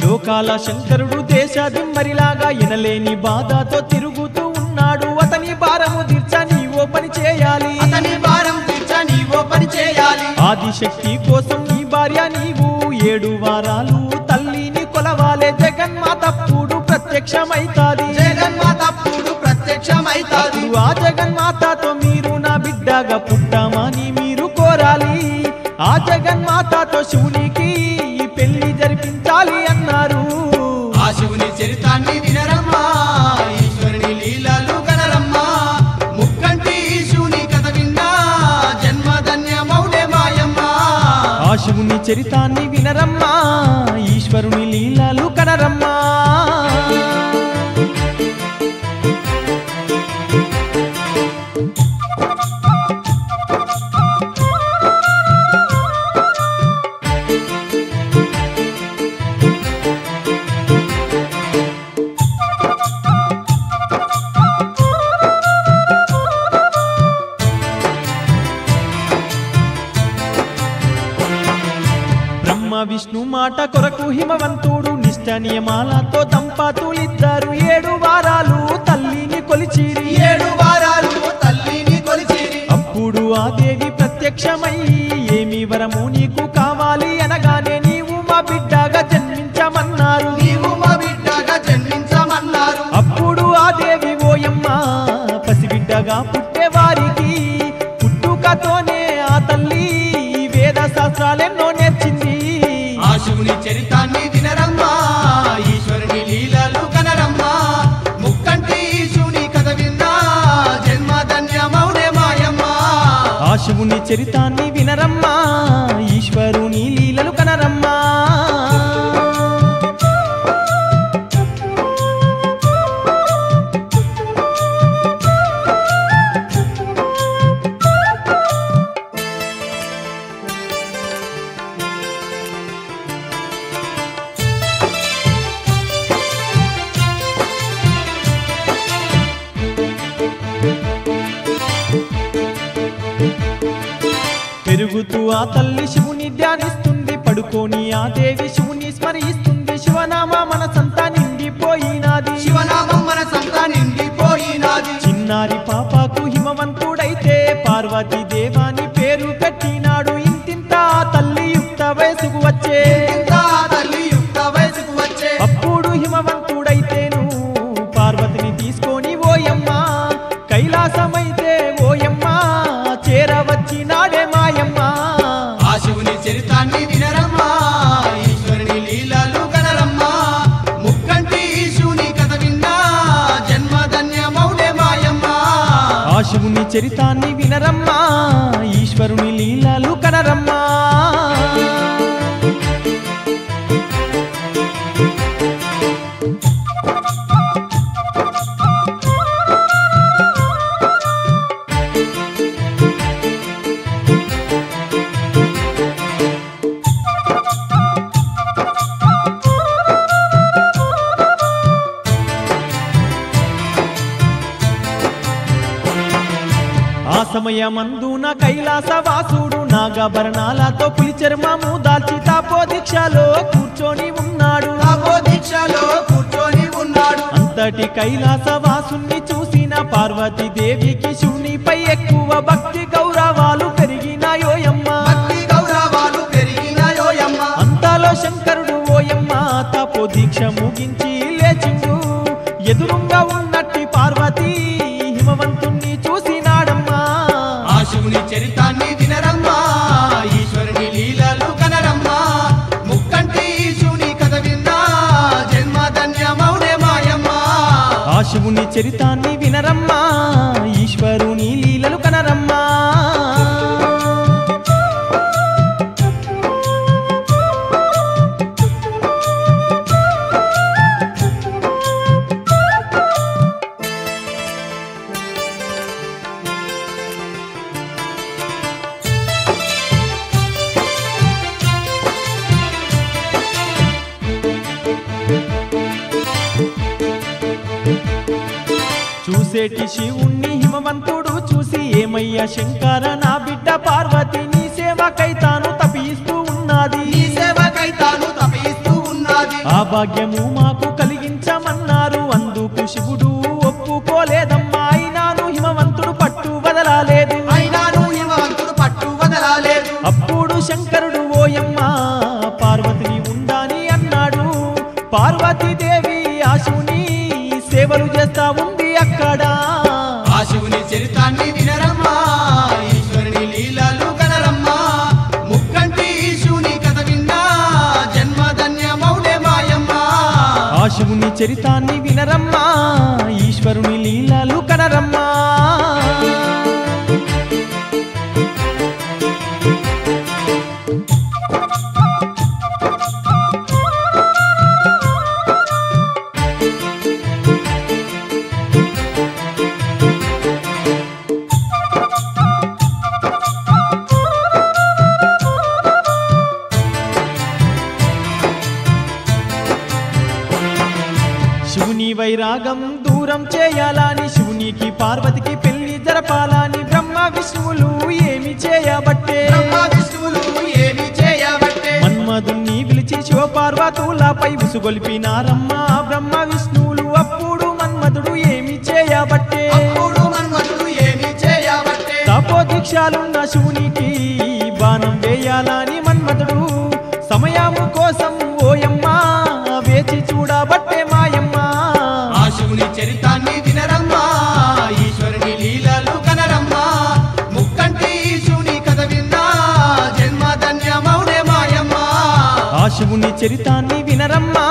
లోకాల శంకరుడు దేశాదిమ్మరిలాగా ఎనలేని బాధతో తిరుగుతూ ఉన్నాడు అతని భారము తీర్చ నీవో పని చేయాలి అతని భారం తీర్చ నీవో పని చేయాలి ఆదిశక్తి కోసం నీ భార్య నీవు 7 వారాలు తల్లిని కొలవాలే జగన్మాతప్పుడు ప్రత్యక్షమైతాది జగన్మాతప్పుడు ప్రత్యక్షమైతాది ఆ జగన్మాతతో మీరు నా బిడ్డగా పుట్టామని మీరు కోరాలి ఆ జగన్మాతతో శివునికి ఈ పెళ్లి జరిపించాలి అన్నారు ఆ శివుని చరితాన్ని వినరమ్మా ఈశ్వరుని లీలలు కనరమ్మా ముక్కంటి శివుని కథ విన్నా జన్మధన్యమౌడే మాయమ్మా ఆ శివుని చరితాన్ని వినరమ్మా ఈశ్వరుని లీలలు కనరమ్మా విష్ణు మాట కొరకు హిమవంతుడు నిష్ట నియమాలతో దంపతులిద్దరు 7 వారాలు తల్లిని కొలిచిరి 7 వారాలు తల్లిని కొలిచిరి అప్పుడు ఆ దేవి ప్రత్యక్షమై ఏమి వరము నీకు కావాలి అనగానే నీవు మా బిడ్డగా జన్మించమన్నారు నీవు మా బిడ్డగా జన్మించమన్నారు అప్పుడు ఆ దేవి ఓయమ్మ పసిబిడ్డగా పుట్టేవారికి పుట్టుకతోనే ఆ తల్లి వేద శాస్త్రాలెన్నో నేర్చింది ఆ శివుని చరితాన్ని వినరమ్మా ఈశ్వరుని లీలలు కనరమ్మా ముక్కంటి శివుని కథ విన్నా జన్మధన్యమౌడే మాయమ్మా ఆ శివుని చరితాన్ని వినరమ్మా ఈశ్వరుని లీలలు కనరమ్మా పెరుగుతూ ఆ తల్లి శివుని ధ్యానిస్తుంది పడుకొని ఆ దేవి శివుని స్మరిస్తుంది శివనామ మనసంతా నిండిపోయినాది శివనామం మనసంతా నిండిపోయినాది చిన్న చిన్నారి పాపకు హిమవంతుడైతే పార్వతీ దేవాని పేరు పెట్టినాడు. ఇంతింత తల్లి యుక్త వయసుకు వచ్చే అప్పుడు హిమవంతుడైతేను పార్వతిని తీసుకొని ఓయమ్మ కైలాసమైతే ఓయమ్మ చేరవచ్చినాడే మాయమ్మ. ఆ శివుని చరితాన్ని వినరమ్మా, ఈశ్వరుని లీలలు కనరమ్మా, ముక్కంటి శివుని కథ విన్నా జన్మధన్యమౌనే మాయమ్మ. ఆ శివుని చరితాన్ని వినరమ్మా, ఈశ్వరుని లీలలు కనరమ్మా. ఆ సమయమందున కైలాసవాసుడు నాగభరణాలతో పులి చర్మము దాల్చి తాపోదీక్షలో కూర్చొని ఉన్నాడు. అంతటి కైలాసవాసుని చూసిన పార్వతీదేవికి శివునిపై ఎక్కువ భక్తి గౌరవాలు పెరిగినాయోయమ్మ. అంతలో శంకరుడు ఓయమ్మ తాపోదీక్ష ముగించి లేచిండు. ఎదురుంగా ఉన్నట్టి పార్వతీ హిమవంతుణ్ణి చూసినాడమ్మా. ఆ శివుని చరితాన్ని వినరమ్మా, ఈశ్వరుని లీలలు కనరమ్మా, ముక్కంటి శివుని కథ విన్నా జన్మధన్యమౌనే మాయమ్మ. ఆ శివుని చరితాన్ని వినరమ్మా, ఈశ్వరుని లీలలు కనరమ్మా. చూసేటి శివుణ్ణి హిమవంతుడు చూసి ఏమయ్యా శంకర నా బిడ్డ పార్వతి నీ సేవకైతాను తపిస్తూ ఉన్నది. ఆ భాగ్యము మాకు కలిగించమన్నారు. అందుకు శివుడు ఒప్పుకోలేదమ్మా. అయినాను హిమవంతుడు పట్టు వదలాలేదు. అప్పుడు శంకరుడు ఓయమ్మ పార్వతిని ఉండని అన్నాడు. పార్వతీదేవి ఆ శివుని సేవలు చేస్తా ఉంది అక్కడ. ఆ శివుని చరితాన్ని వినరమ్మా, ఈశ్వరుని లీలలు కనరమ్మా, ముక్కంటి శివుని కథ విన్నా జన్మధన్యమౌనే మాయమ్మ. ఆ శివుని చరితాన్ని వినరమ్మా, ఈశ్వరుని లీలలు కనరమ్మా. శివుని వైరాగం దూరం చేయాలని శివునికి పార్వతికి పెళ్లి జరపాలని బ్రహ్మ విష్ణువులు ఏమి చేయబట్టే మన్మధుణ్ణి పిలిచి శివపార్వతులపై ఉసుగొల్పినారమ్మ బ్రహ్మ విష్ణువులు. అప్పుడు మన్మధుడు ఏమి చేయబట్టే తపోదీక్షలున్న శివునికి బాణం వేయాలని మన్మధుడు సమయము కోసం ఓయమ్మ వేచి చూడబట్టే మాయమ్మ. ఆ శివుని చరితాన్ని వినరమ్మా, ఈశ్వరుని లీలలు కనరమ్మా, ముక్కంటి శివుని కథ విన్నా జన్మధన్యమౌనే మాయమ్మ. ఆ శివుని చరితాన్ని వినరమ్మా,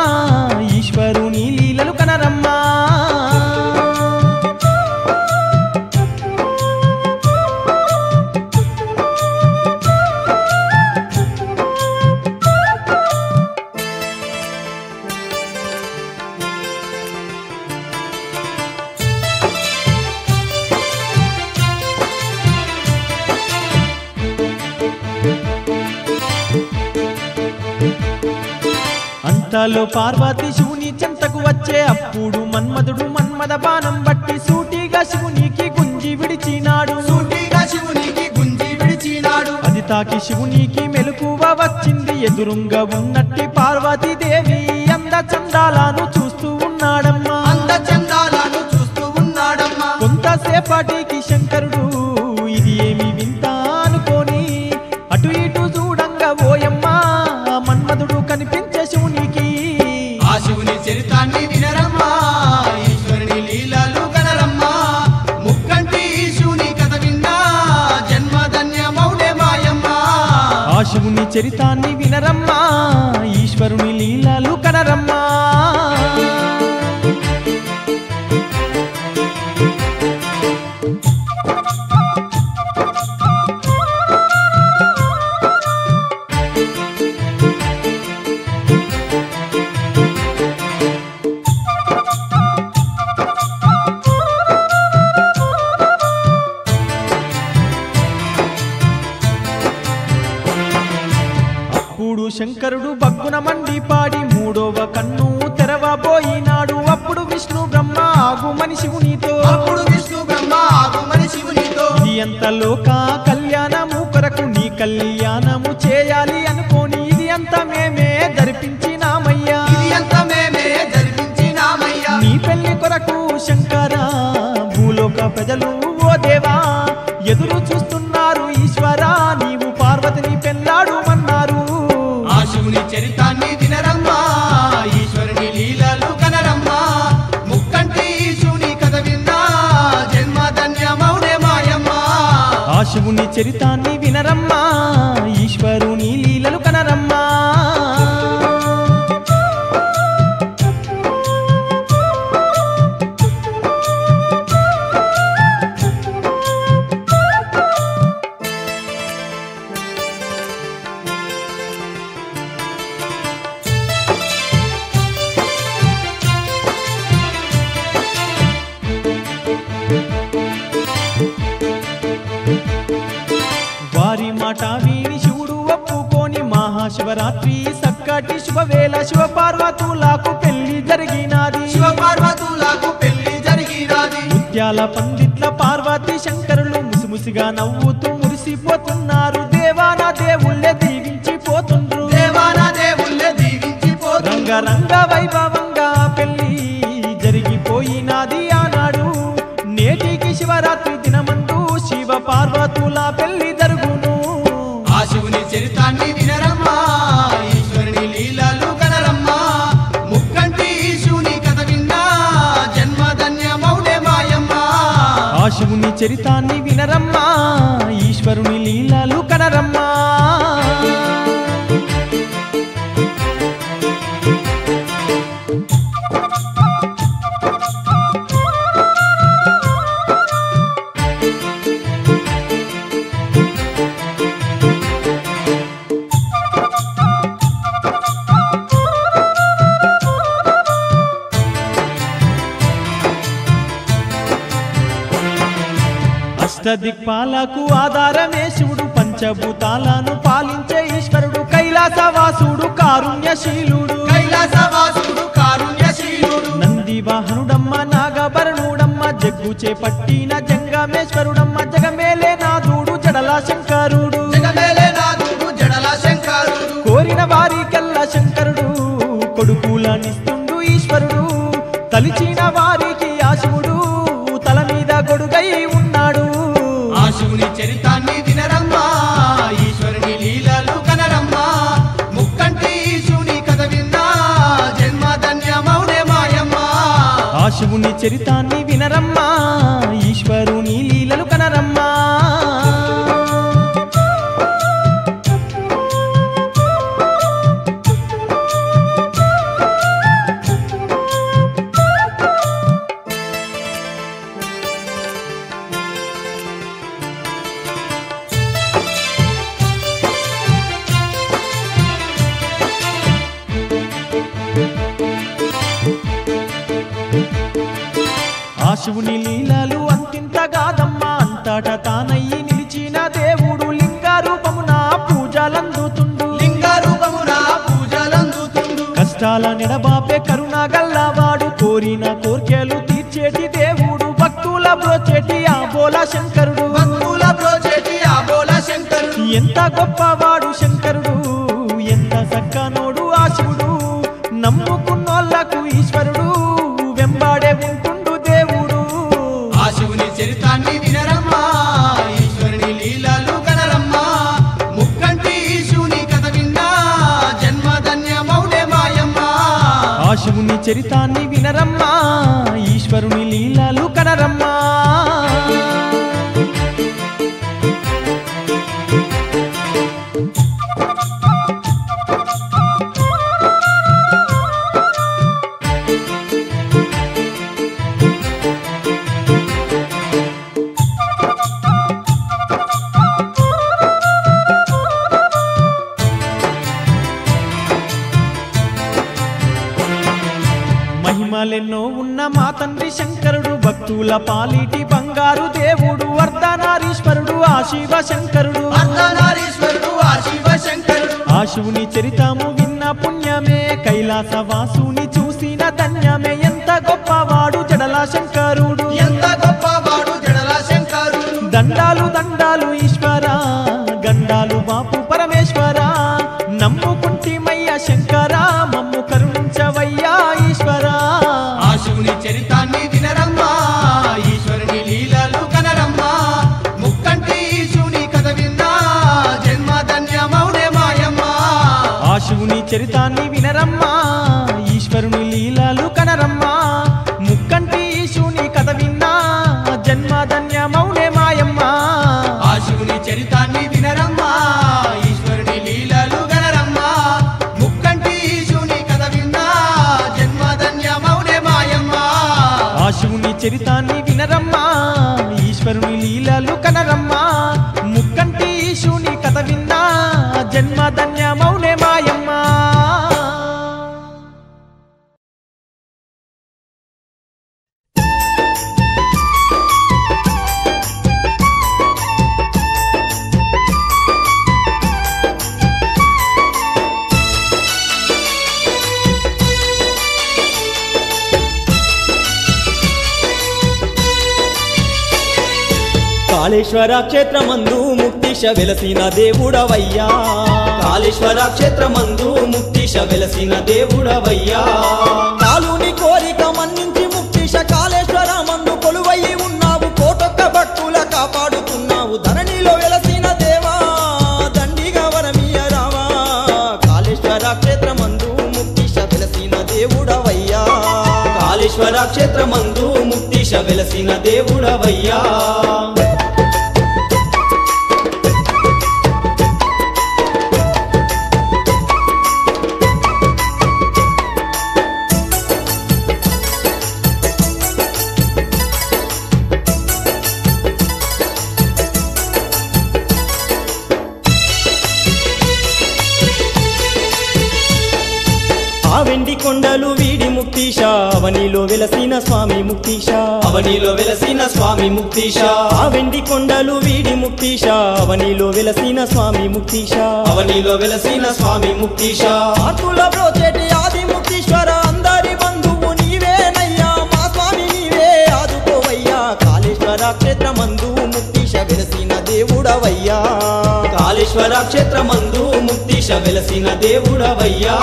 ఈశ్వరుని లీలలు కనరమ్మా. అంతలో పార్వతి శివుని చెంతకు వచ్చే అప్పుడు మన్మధుడు మన్మద బాణం బట్టి సూటిగా శివునికి గుంజి విడిచినాడు. అది తాకి శివునికి మెలకువ వచ్చింది. ఎదురుంగా ఉన్నట్టి పార్వతీదేవి అంద చందాలను చూస్తూ ఉన్నాడమ్మా. కొంతసేపు కొద్దిసేపటికి శంకరుడు ఇది ఏమి వింత అనుకోని అటు ఇటు చూడంగా ఓయమ్మ మన్మధుడు కనిపించే శివునికి. ఆ శివుని చరితాన్ని వినరమ్మా, ఈశ్వరుని లీలలు కనరమ్మా. ముక్కంటి శివుని కథ విన్నా జన్మధన్యమౌనే మాయమ్మ. ఆ శివుని చరితాన్ని వినరమ్మా, ఈశ్వరుని లీలలు కనరమ్మా. అప్పుడు శంకరుడు బగ్గున మండి పాడి మూడవ కన్ను తెరవబోయినాడు. అప్పుడు విష్ణు బ్రహ్మ ఆగుమని శివునితో, అప్పుడు విష్ణు బ్రహ్మ ఆగుమని శివునితో, ఇది ఎంత లోక కళ్యాణము కొరకు నీ కళ్యాణము చేయాలి అనుకోని ఇది అంత మేమే జరిపించినామయ్యా. ఇది అంత మేమే జరిపించినామయ్యా. నీ పెళ్లి కొరకు శంకర భూలోక ప్రజలు ఓ దేవా ఎదురు చూస్తున్నారు. ఈశ్వరా నీవు పార్వతిని పెళ్ళాడుమన్నారు. ఆ శివుని చరితాన్ని వినరమ్మా, ఈశ్వరుని లీలలు కనరమ్మా. ముక్కంటి శివుని కథ విన్నా జన్మధన్యమౌనే మాయమ్మ. ఆ శివుని చరితాన్ని వినరమ్మా, ఈశ్వరుని లీలలు కనరమ్మా. వారి మాట విని శివుడు ఒప్పుకొని మహాశివరాత్రి సక్కటి శుభవేళ శివపార్వతులకు పెళ్లి జరిగినది. శివపార్వతులకు పెళ్లి జరిగినది. ముత్యాల పందిట్ల పార్వతి శంకరులు ముసిముసిగా నవ్వుతూ మురిసిపోతున్నారు. దేవాన దేవుళ్ళే దీవించిపోతుండ్రు. దేవాన దేవుళ్ళే దీవించిపోతుండ్రు. రంగరంగ వైభవంగా పెళ్లి జరిగిపోయినది ఆనాడు. నేటికి శివరాత్రి దినమందు శివ పార్వతుల పెళ్లి జరుగును. ఆ శివుని చరితాన్ని వినరమ్మా, ఈశ్వరుని లీలలు కనరమ్మా. ముక్కంటి శివుని కథ విన్నా జన్మధన్యమౌనే మాయమ్మ. ఆ శివుని చరితాన్ని వినరమ్మా, ఈశ్వరుని లీలలు కనరమ్మా. అష్టదిక్పాలకు ఆధారమే శివుడు, పంచభూతాలను పాలించే ఈశ్వరుడు, కైలాసవాసుడు కారుణ్యశీలుడు. కైలాసవాసుడు కారుణ్యశీలుడు. నంది వాహనుడమ్మ నాగభరణుడమ్మ జగ్గు చేపట్టిన జంగమేశ్వరుడమ్మ జగమేలే నాథుడు జడల శంకరుడు. జగమేలే నాథుడు జడల శంకరుడు. కోరిన వారికెల్లా శంకరుడు కొడుకులనిస్తుండు ఈశ్వరుడు. తలిచిన వారికి ఆ శివుడు తల మీద గొడుగై ఉన్నాడు. ఆ శివుని చరితాన్ని వినరమ్మా, ఈశ్వరుని లీలలు కనరమ్మా. ముక్కంటి శివుని కథ విన్నా జన్మధన్యమౌనే మాయమ్మ. ఆ శివుని చరితాన్ని వినరమ్మా, ఈశ్వరుని లీలలు కనరమ్మా. ఆ శివుని లీలలు అంతింతగాదమ్మా, అంతటా తానయ్యి నిలిచిన దేవుడు లింగ రూపమున పూజలందుతుండు. లింగ రూపమున పూజలందుతుండు. కష్టాల నిడబాపే కరుణ గల్లవాడు, కోరిన కోర్కెలు తీర్చేటి దేవుడు, భక్తుల బ్రోచేటి ఆ బోల శంకరుడు. భక్తుల బ్రోచేటి ఆ బోల శంకరుడు. ఎంత గొప్పవాడు శంకరుడు, ఎంత సక్కనోడు ఆ శివుడు. నమ్ముకున్నోళ్లకు ఈశ్వరుడు వెంబాడే ఉంటుండు దేవుడు. ఆ శివుని చరితాన్ని చరితాన్ని వినరమ్మా ఈశ్వరుని లీలలు కనరమ్మా మహిమలెన్నో ఉన్న మా తండ్రి శంకరుడు భక్తుల పాలిటి బంగారు దేవుడు అర్ధనారీశ్వరుడు ఆ శివ శంకరుడు ఆ శివుని చరితము విన్న పుణ్యమే కైలాస వాసుని చూసిన ధన్యమే ఎంత గొప్పవాడు జడల శంకరుడు దండాలు దండాలు ఈశ్వర గండాలు బాపు పరమేశ్వర నమ్ముకుంటిమయ్య శంకర మమ్ము కరుణించవయ్యా ఈశ్వర ఆ శివుని చరితాన్ని వినరమ్మా ఈశ్వరుని లీలలు కనరమ్మా ముక్కంటి శివుని కథ విన్నా జన్మ ధన్యమౌనే మాయమ్మా ఆ శివుని చరితాన్ని వినరమ్మా ఈశ్వరుని లీలలు కనరమ్మా ముక్కంటి శివుని కథ విన్నా జన్మ ధన్యమౌనే మాయమ్మ ఆ శివుని చరితాన్ని వినరమ్మా ఈశ్వరుని లీలలు కనరమ్మా ముక్కంటి శివుని కథ విన్నా జన్మ ధన్యమౌనే మాయమ్మా ఆ శివుని చరితాన్ని వినరమ్మా ఈశ్వరుని లీలలు కనరమ్మా ముక్కంటి శివుని కథ విన్నా జన్మ ధన్యమౌనే మాయమ్మ కాళేశ్వర క్షేత్రమందు ముక్తిశ వెలసిన దేవుడవయ్యా కాళేశ్వర క్షేత్రమందు ముక్తిశ వెలసిన దేవుడవయ్యా కాలుని కోరిక మన్నించి ముక్తిశ కాళేశ్వర మందు కొలువయ్యి ఉన్నావు కోటొక్క భక్తుల కాపాడుతున్నావు ధరణిలో వెలసిన దేవా దండిగా వరమియ రావా కాళేశ్వర క్షేత్రమందు ముక్తిశ వెలసిన దేవుడవయ్యా కాళేశ్వర క్షేత్రమందు ముక్తిశ వెలసిన దేవుడవయ్యా ఆ వెండి కొండలు వీడి ముక్తిశ అవనిలో వెలసిన స్వామి ముక్తిశ అవనిలో వెలసిన స్వామి ముక్తిశ ఆ వెండి కొండలు వీడి ముక్తిశ అవనిలో వెలసిన స్వామి ముక్తిశ అవనిలో వెలసిన స్వామి ముక్తిశ ఆతుల బ్రోచేటి ఆది ముక్తీశ్వర అందరి బంధువు నీవేనయ్యా మా స్వామి నీవే ఆదుకోవయ్యా కాళేశ్వర క్షేత్రమందు ముక్తిశ వెలసిన దేవుడవయ్యా కాళేశ్వర క్షేత్రమందు ముక్తిశ వెలసిన దేవుడవయ్యా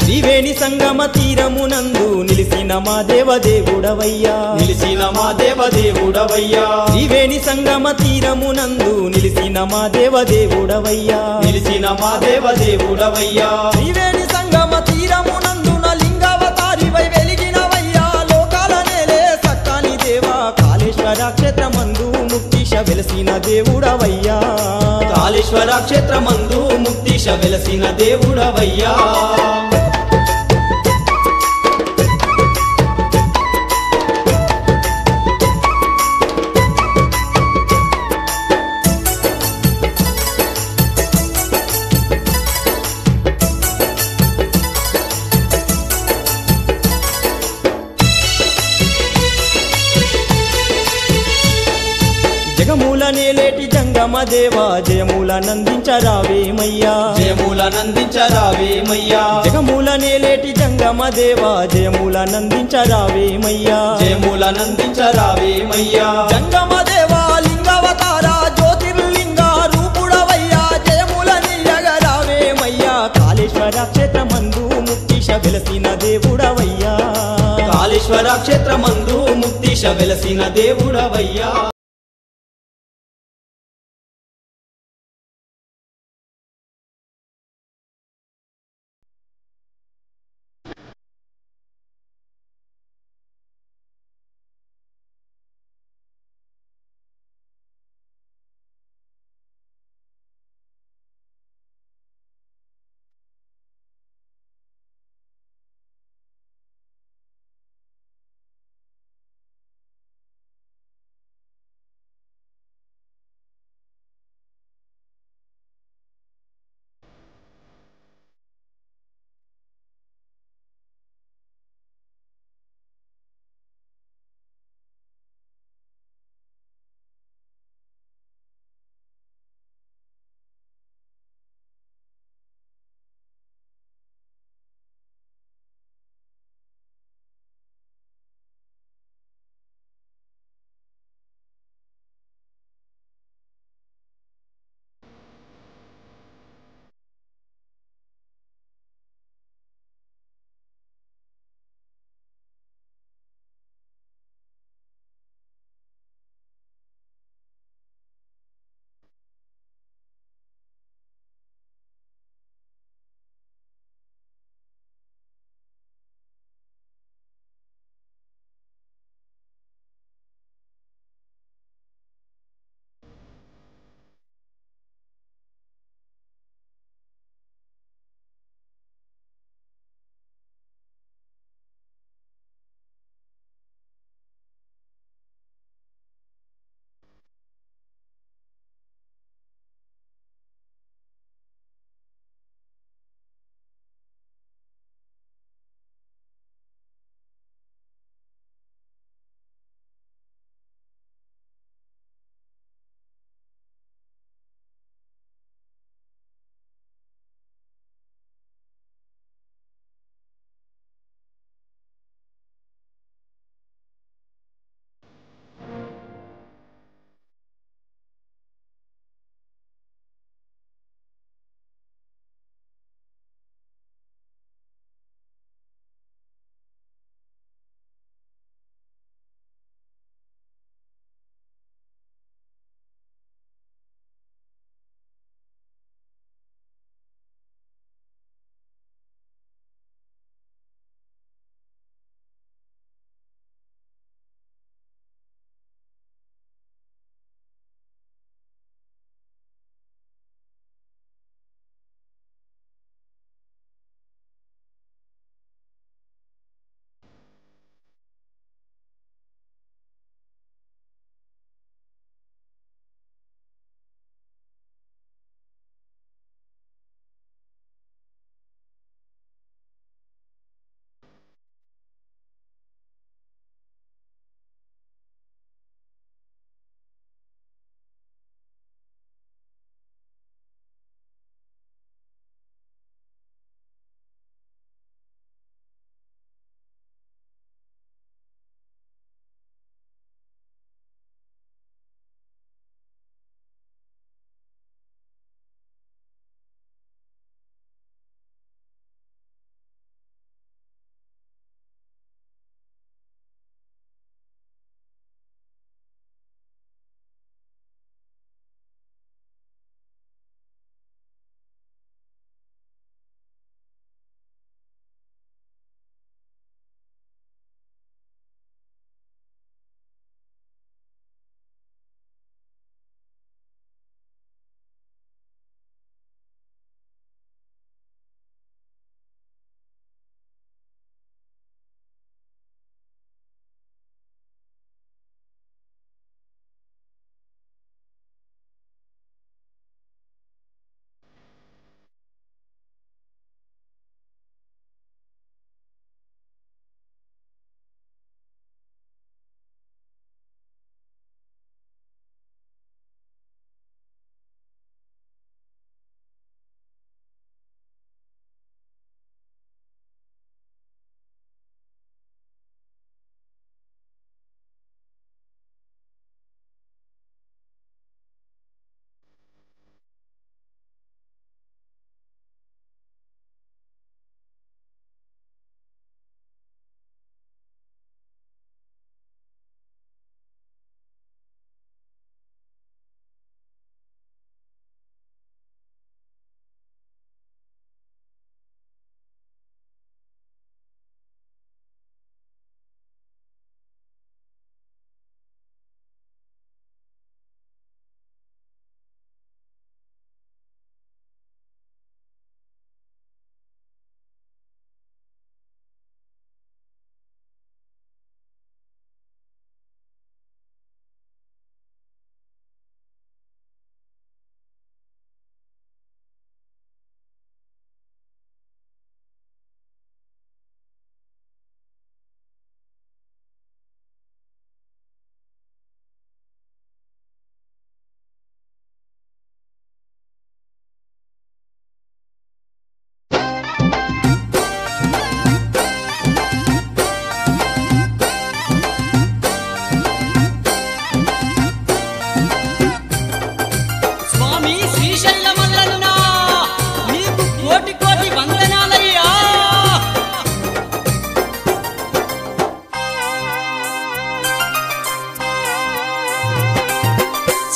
త్రివేణి సంగమ తీరమునందు నిలిసిన మా దేవదేవుడవయ్యా నిలిసిన మా దేవదేవుడవయ్యా త్రివేణి సంగమ తీరమునందు నిలిసిన మా దేవదేవుడవయ్యా నిలిసిన మా దేవదేవుడవయ్యా త్రివేణి సంగమ తీరమునందున లింగావతారివై వెలిగినవయ్యా లోకాల నేలే సక్కాని దేవా కాళేశ్వర క్షేత్రమందు ముక్తిశ వెలసిన దేవుడవయ్యా కాళేశ్వర క్షేత్రమందు ముక్తిశ వెలసిన దేవుడవయ్యా జగమూల నేలేటి జంగమ దేవా జయమూల నందించరావేమయ్యా జయమూల నందించరావేమయ్యా జగమూల నేలేటి జంగమ దేవా జయమూల నందించరావేమయ్యా జయమూల నందించరావేమయ్యా జంగమ దేవా లింగవతార జ్యోతిర్లింగ రూపుడవయ్యా జయమూల నీయగరావేమయ్యా కాళేశ్వర కళాక్షేత్రమందు ముక్తీశ వెలసిన దేవుడవయ్యా స్వామి శ్రీశైల మల్లన్న నీకు కోటి కోటి వందనాలయ్యా.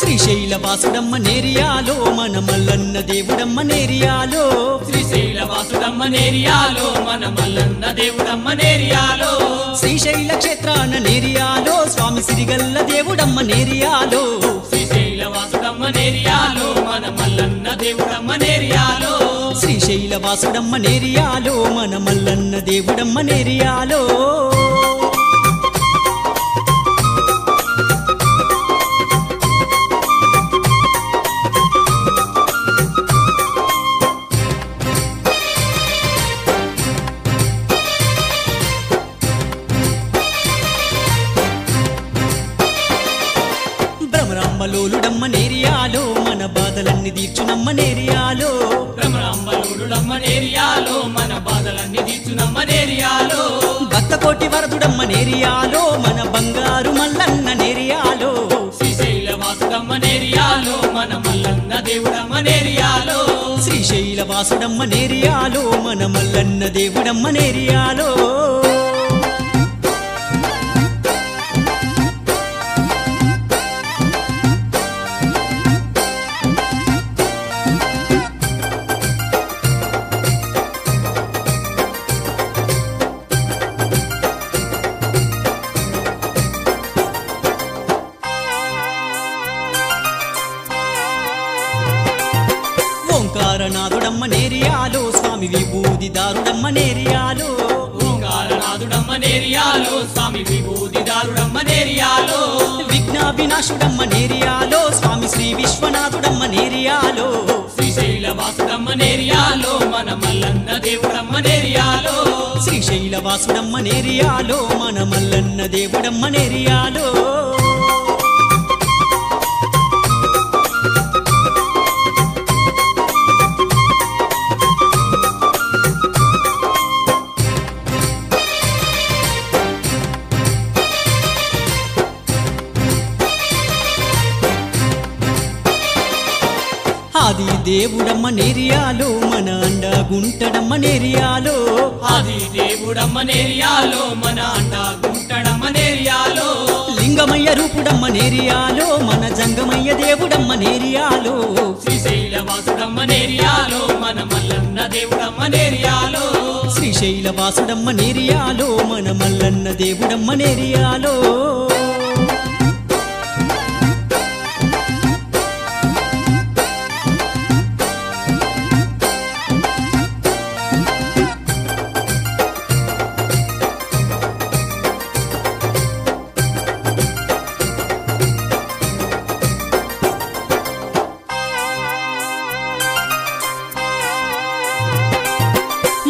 శ్రీశైల వాసుడమ్మ నేరియాలో మన మల్లన్న దేవుడమ్మ నేరియాలో. శ్రీశైల వాసుడమ్మ నేరియాలో మన మల్లన్న దేవుడమ్మ నేరియాలో. శ్రీశైల క్షేత్రాన నేరియాలో స్వామి సిరిగల్ల దేవుడమ్మ నేరియాలో. శ్రీశైల వాసుడమ్మ నేరియాలో మన మల్లన్న దేవుడమ్మ నేరియాలో. శ్రీశైల వాసుడమ్మ నేరియాలో మన మల్లన్న దేవుడమ్మ నేరియాలో. భ్రమరాంబలోలుడమ్మ నేరియాలో మన బాధలన్నీ తీర్చునమ్మ నేరియాలో. భ్రమరాంబలోలుడమ్మ నేరియాలో మన బాధలన్నీ తీర్చునమ్మ నేరియాలో. భక్తకోటి వరదుడమ్మ నేరియాలో మన బంగారు మల్లన్న నేరియాలో. శ్రీశైల వాసుడమ్మ నేరియాలో మన మల్లన్న దేవుడమ్మ నేరియాలో. శ్రీశైల వాసుడమ్మ నేరియాలో మన మల్లన్న దేవుడమ్మ నేరియాలో. ఓంకారనాథుడమ్మ నేరియాలో స్వామి విభూది దారుడమ్మ నేరియాలో. ఓంకారనాథుడమ్మ నేరియాలో స్వామి విభూది దారుడమ్మ నేరియాలో. విఘ్నాభినాశుడమ్మ నేరియాలో స్వామి శ్రీ విశ్వనాథుడమ్మ నేరియాలో. శ్రీశైల వాసుడమ్మ నేరియాలో మన మల్లన్న దేవుడమ్మ నేరియాలో. శ్రీశైల వాసుడమ్మ నేరియాలో మన మల్లన్న దేవుడమ్మ నేరియాలో. ఆది దేవుడమ్మ నేరియాలో మన అండ గుంటడమ్మ నేరియాలో. ఆది దేవుడమ్మ నేరియాలో మన అండ గుంటడమ్మ నేరియాలో. లింగమయ్య రూపుడమ్మ నేరియాలో మన జంగమయ్య దేవుడమ్మ నేరియాలో. శ్రీశైల వాసుడమ్మ నేరియాలో మన మల్లన్న దేవుడమ్మ నేరియాలో. శ్రీశైల వాసుడమ్మ నేరియాలో మన మల్లన్న దేవుడమ్మ నేరియాలో.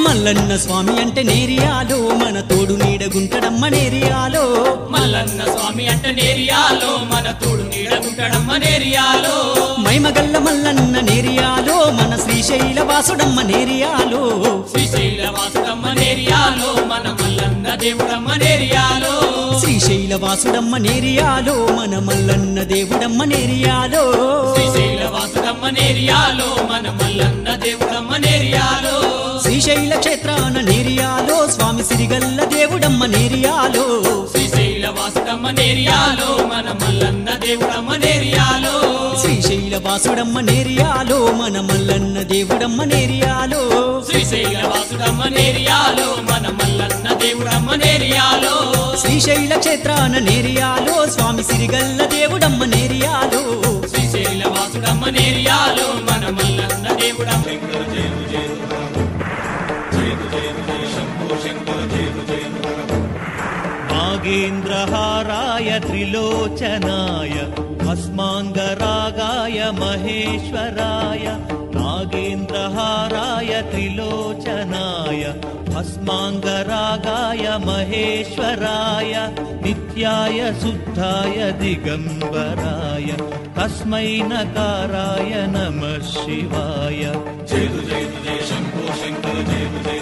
మల్లన్న స్వామి అంటే నేరియాలో మన తోడు నీడగుంటడమ్మ నేరియాలో. మల్లన్న స్వామి అంటే నేరియాలో మన తోడు నీడగుంటడమ్మ నేరియాలో. మైమగల్ల మల్లన్న నేరియాలో మన శ్రీశైల వాసుడమ్మ నేరియాలో. శ్రీశైల వాసుడమ్మ నేరియాలో మన మల్లన్న దేవుడమ్మ నేరియాలో. శ్రీశైల వాసుడమ్మ నేరియాలో మన మల్లన్న దేవుడమ్మ నేరియాలో. శ్రీశైల వాసుడమ్మ నేరియాలో మన మల్లన్న దేవుడమ్మ నేరియాలో. శ్రీశైల క్షేత్రాన నేరియాలో స్వామి సిరిగల్ల దేవుడమ్మ నేరియాలో. శ్రీశైల వాసుడమ్మ నేరియాలో మన మల్లన్న దేవుడమ్మ నేరియాలో. శ్రీశైల వాసుడమ్మ నేరియాలో మన మల్లన్న దేవుడమ్మ నేరియాలో. శ్రీశైల వాసుడమ్మ నేరియాలో మన మల్లన్న దేవుడమ్మ నేరియాలో. శ్రీశైల క్షేత్రాన నేరియాలో స్వామి సిరిగల్ల దేవుడమ్మ నేరియాలో. శ్రీశైల వాసుడమ్మ నేరియాలో మన మల్లన్న దేవుడమ్మ. నాగేంద్రహారాయ త్రిలోచనాయ భస్మాంగరాగాయ మహేశ్వరాయ. నాగేంద్రహారాయ త్రిలోచనాయ భస్మాంగరాగాయ మహేశ్వరాయ. నిత్యాయ శుద్ధాయ దిగంబరాయ తస్మై నకారాయ నమః శివాయ. జయ జయ జయ శంభో శంకర జయ జయ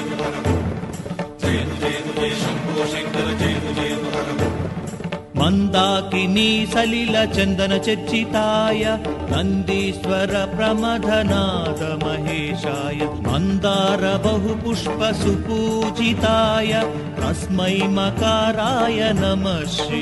మందాకినీ సలిల చందన చర్చితాయ నందీశ్వర ప్రమథనాద మహేశాయ మందార బహుపుష్ప సుపూజితాయ తస్మై మకారాయ నమః శ్రీ